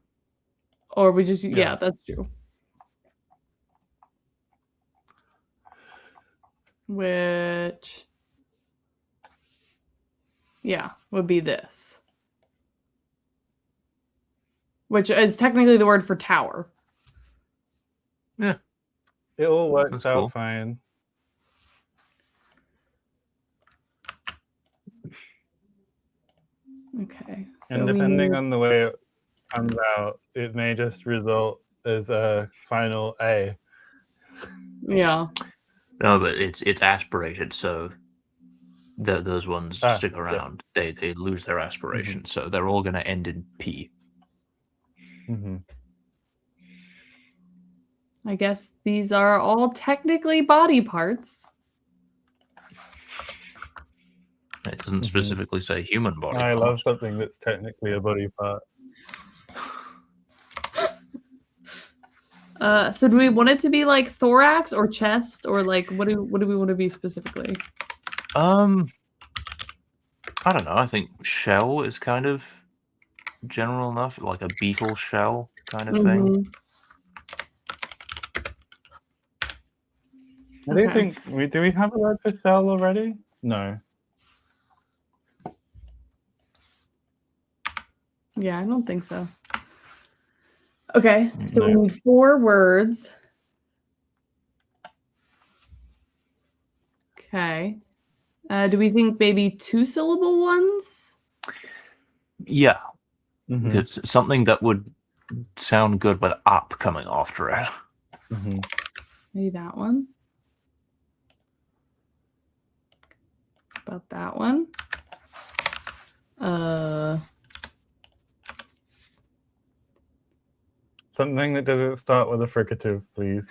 Or we just, yeah, that's true. Which, yeah, would be this. Which is technically the word for tower. Yeah. It all works That's out cool. fine. Okay. So And depending on the way it comes out, it may just result as a final A. Yeah. No, but it's aspirated, so those ones stick around. Yeah. They lose their aspiration, so they're all going to end in P. I guess these are all technically body parts. It doesn't specifically say human body. I love something that's technically a body part. So do we want it to be like thorax or chest, or like what do we want to be specifically? I don't know. I think shell is kind of general enough, like a beetle shell kind of thing. I do think do we have a word for shell already? No. Yeah, I don't think so. Okay, so we need 4 words. Okay. Do we think maybe 2-syllable ones? Yeah. It's something that would sound good with up coming after it. Maybe that one. About that one. Something that doesn't start with a fricative, please.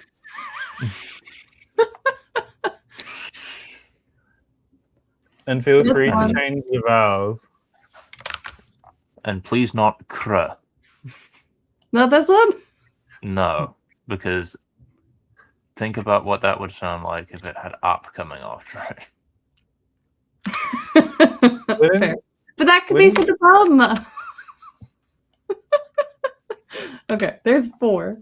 And feel free to change the vowels. And please not cr. Not this one? No, because think about what that would sound like if it had up coming after it. Fair. But that could be for the problem. Okay, there's 4.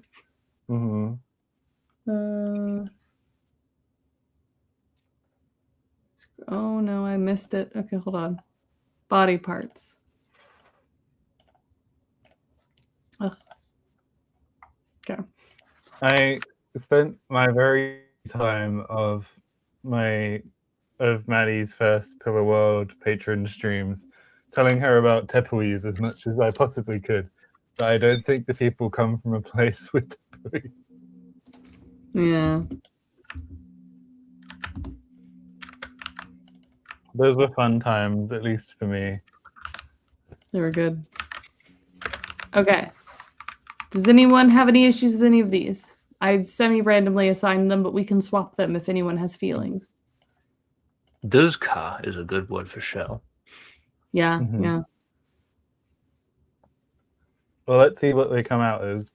Oh no, I missed it. Okay, hold on. Body parts. Ugh. Okay. I spent my very time of Maddie's first Pillar World patron streams telling her about tepuis as much as I possibly could. But I don't think the people come from a place with tepui. Yeah. those were fun times, at least for me. They were good. Okay. Does anyone have any issues with any of these? I semi-randomly assigned them, but we can swap them if anyone has feelings. Duzka is a good word for shell. Yeah, Mhm. yeah. Well, let's see what they come out as.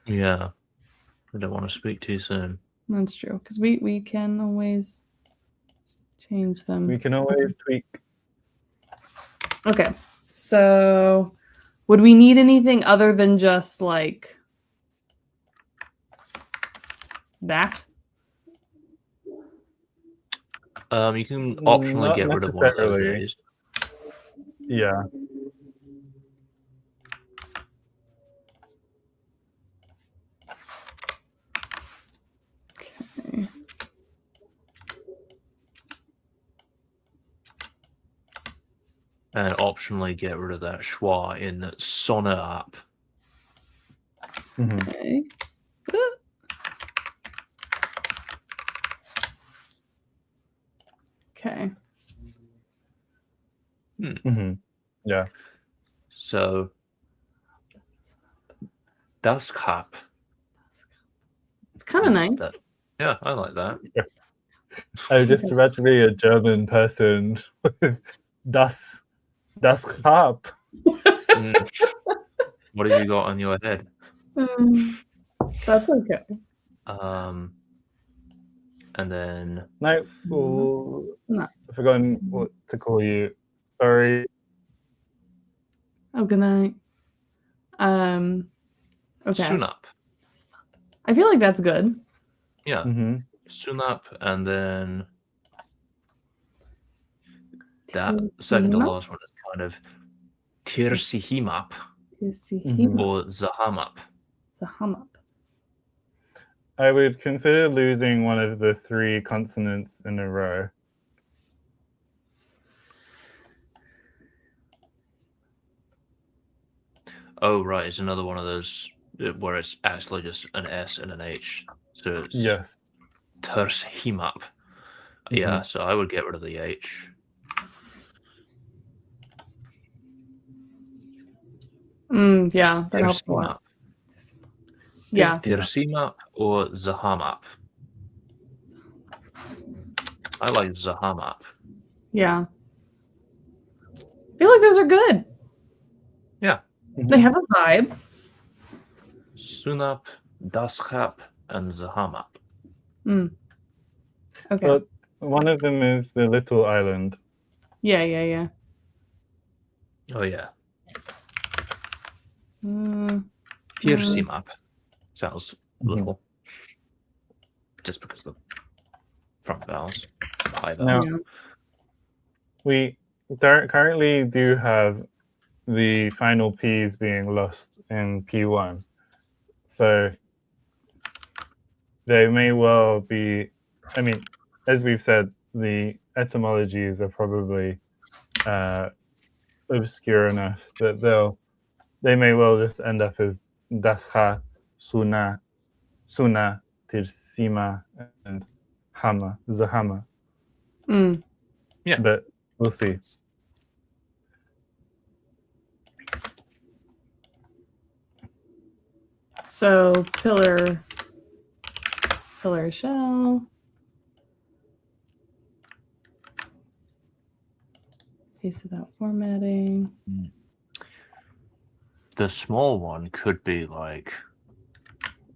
Yeah. I don't want to speak too soon. That's true. Because we can always change them. We can always tweak. Okay. So would we need anything other than just like that? You can optionally Not get rid of one of those necessarily. days. Yeah. Okay. And optionally get rid of that schwa in the Sona app. Mhm. Okay. Okay. Mhm. Yeah. So Das Kap. It's kind of nice. Yeah, I like that. I just imagining a German person. Das Hab. Mm. What have you got on your head? That's okay. And then No, No. I've forgotten what to call you. Sorry. Oh, good night. Okay. Sunap. I feel like that's good. Yeah, Mm-hmm. Sunap, and then that second to Tirsihimap? last one is kind of Tirsihimap Tirsihimap. or Zahamap. Zahamap. I would consider losing one of the 3 consonants in a row. Oh, right, it's another one of those where it's actually just an S and an H. So it's Yes. Tirsihimap. Yeah, so I would get rid of the H. Yeah, that helps a lot. Yeah. Tirsimap or Zahamap. I like Zahamap. Yeah. I feel like those are good. Yeah. They have a vibe. Sunap, Daskap, and Zahamap. Okay. But one of them is the little island. Yeah. Oh, yeah. Tirsimap. Tirsimap. Sounds little. Just because of the front vowels. High vowels. Now, we currently do have the final P's being lost in P1. So they may well be, I mean, as we've said, the etymologies are probably obscure enough that they may well just end up as Dasha, Suna, Tirsima, and Hama, Zahama. Yeah. But we'll see. So pillar shell. Paste without formatting. The small one could be like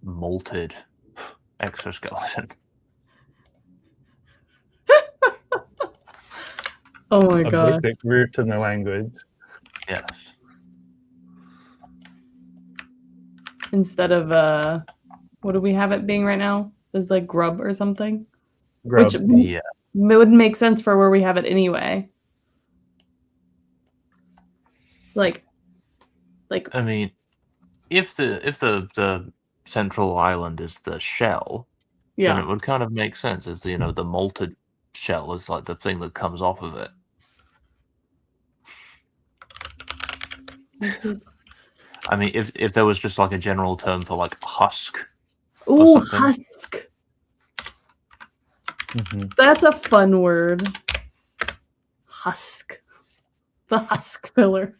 molted exoskeleton. Oh my A god. basic root in the language. Yes. Instead of what do we have it being right now? Is like grub or something? Grub. Which Yeah. it wouldn't make sense for where we have it anyway. Like I mean, if the central island is the shell, then it would kind of make sense. As the molted shell is like the thing that comes off of it. I mean, if there was just like a general term for like husk. Ooh, something. husk. Mhm. That's a fun word. husk. The husk filler.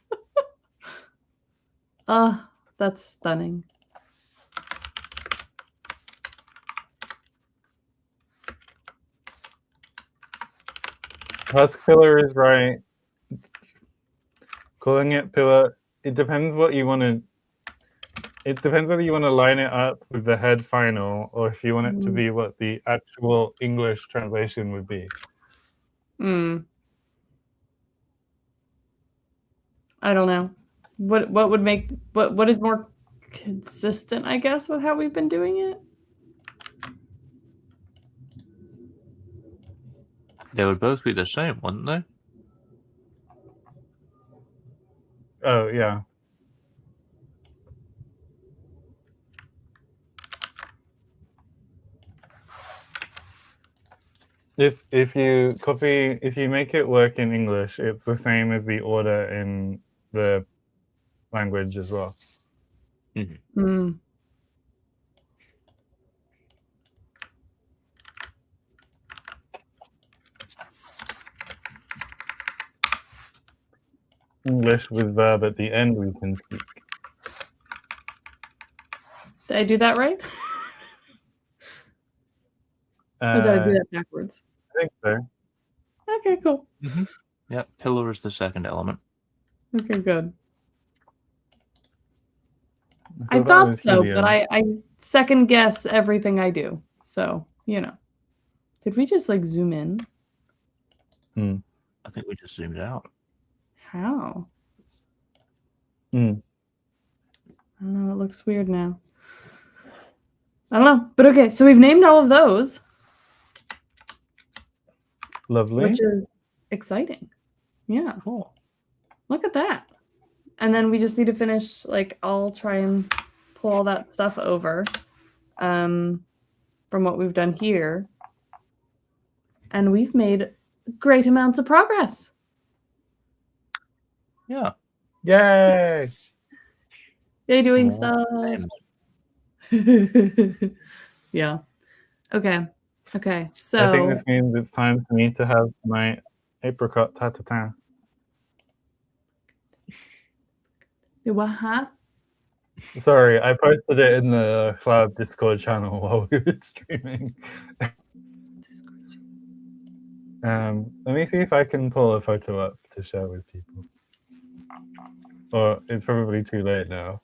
That's stunning. Husk filler is right. Calling it pillar, it depends what you want to. It depends whether you want to line it up with the head final or if you want it to be what the actual English translation would be. I don't know. What would make what is more consistent, I guess, with how we've been doing it? They would both be the same, wouldn't they? Oh yeah. If you make it work in English, it's the same as the order in the language as well. English with verb at the end we can speak. Did I do that right? Or did I do that backwards? I think so. Okay, cool. Yeah, pillar is the second element. Okay, good. I thought so, but I second guess everything I do. So, you know. Did we just like zoom in? I think we just zoomed out. How? I don't know. It looks weird now. I don't know. But okay, so we've named all of those. Lovely. Which is exciting. Yeah. Cool. Look at that. And then we just need to finish, like, I'll try and pull all that stuff over from what we've done here. And we've made great amounts of progress. Yeah. Yay! Yay, doing stuff. Yeah. Okay. Okay. So I think this means it's time for me to have my apricot tatin. What? Sorry, I posted it in the Cloud Discord channel while we were streaming. Let me see if I can pull a photo up to share with people. Or it's probably too late now.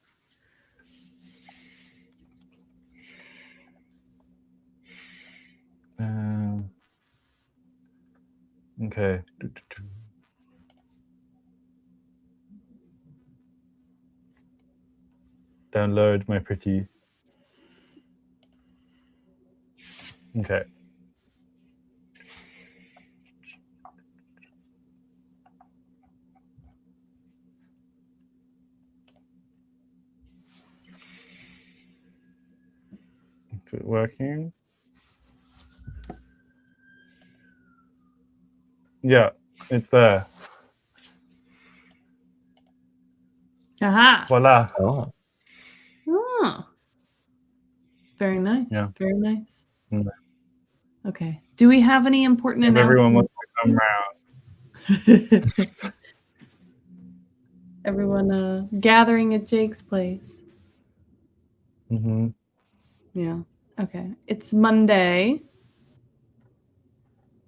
Okay. Download my pretty. Okay. Is it working? Yeah, it's there. Aha. Voila. Oh. Oh. Very nice. Yeah. Very nice. Mm. Okay. Do we have any important If everyone announcements? wants to come round. Everyone gathering at Jake's place. Yeah. Okay. It's Monday.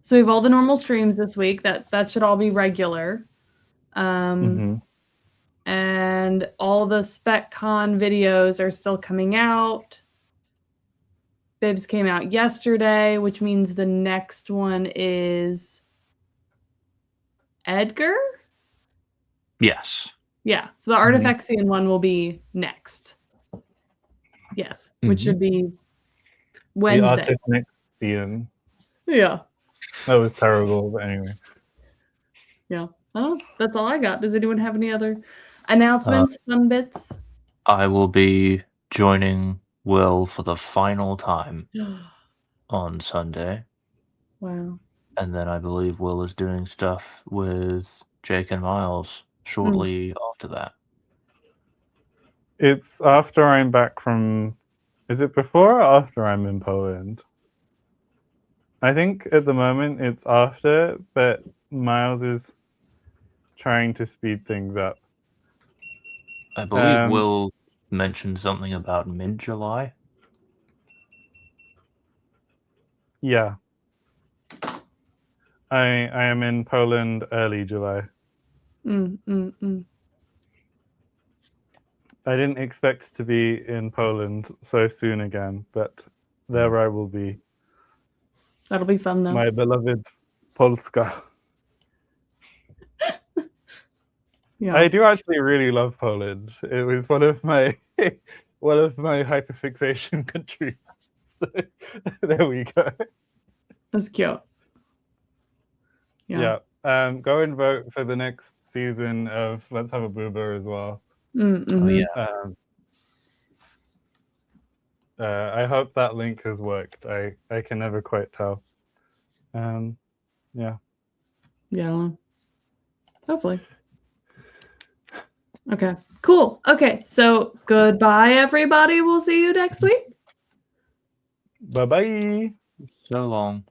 So we have all the normal streams this week. That should all be regular. And all the SpecCon videos are still coming out. Bibs came out yesterday, which means the next one is Edgar? Yes. Yeah. So the Artifexian one will be next. Yes. Which should be Wednesday. The Artifexian. Yeah. That was terrible, but anyway. Yeah. Oh, that's all I got. Does anyone have any other announcements, fun bits? I will be joining Will for the final time on Sunday. Wow. And then I believe Will is doing stuff with Jake and Miles shortly after that. It's after I'm back from... Is it before or after I'm in Poland? I think at the moment it's after, but Miles is trying to speed things up. I believe Will mentioned something about mid-July. Yeah. I am in Poland early July. I didn't expect to be in Poland so soon again, but there I will be. That'll be fun though. My beloved Polska. Yeah. I do actually really love Poland. It was one of my hyperfixation countries. So, there we go. That's cute. Yeah. Go and vote for the next season of Let's Have a Boober as well. Oh yeah. I hope that link has worked. I can never quite tell. Yeah. Yeah. Hopefully. Okay. Cool. Okay. So goodbye, everybody. We'll see you next week. Bye-bye. So long.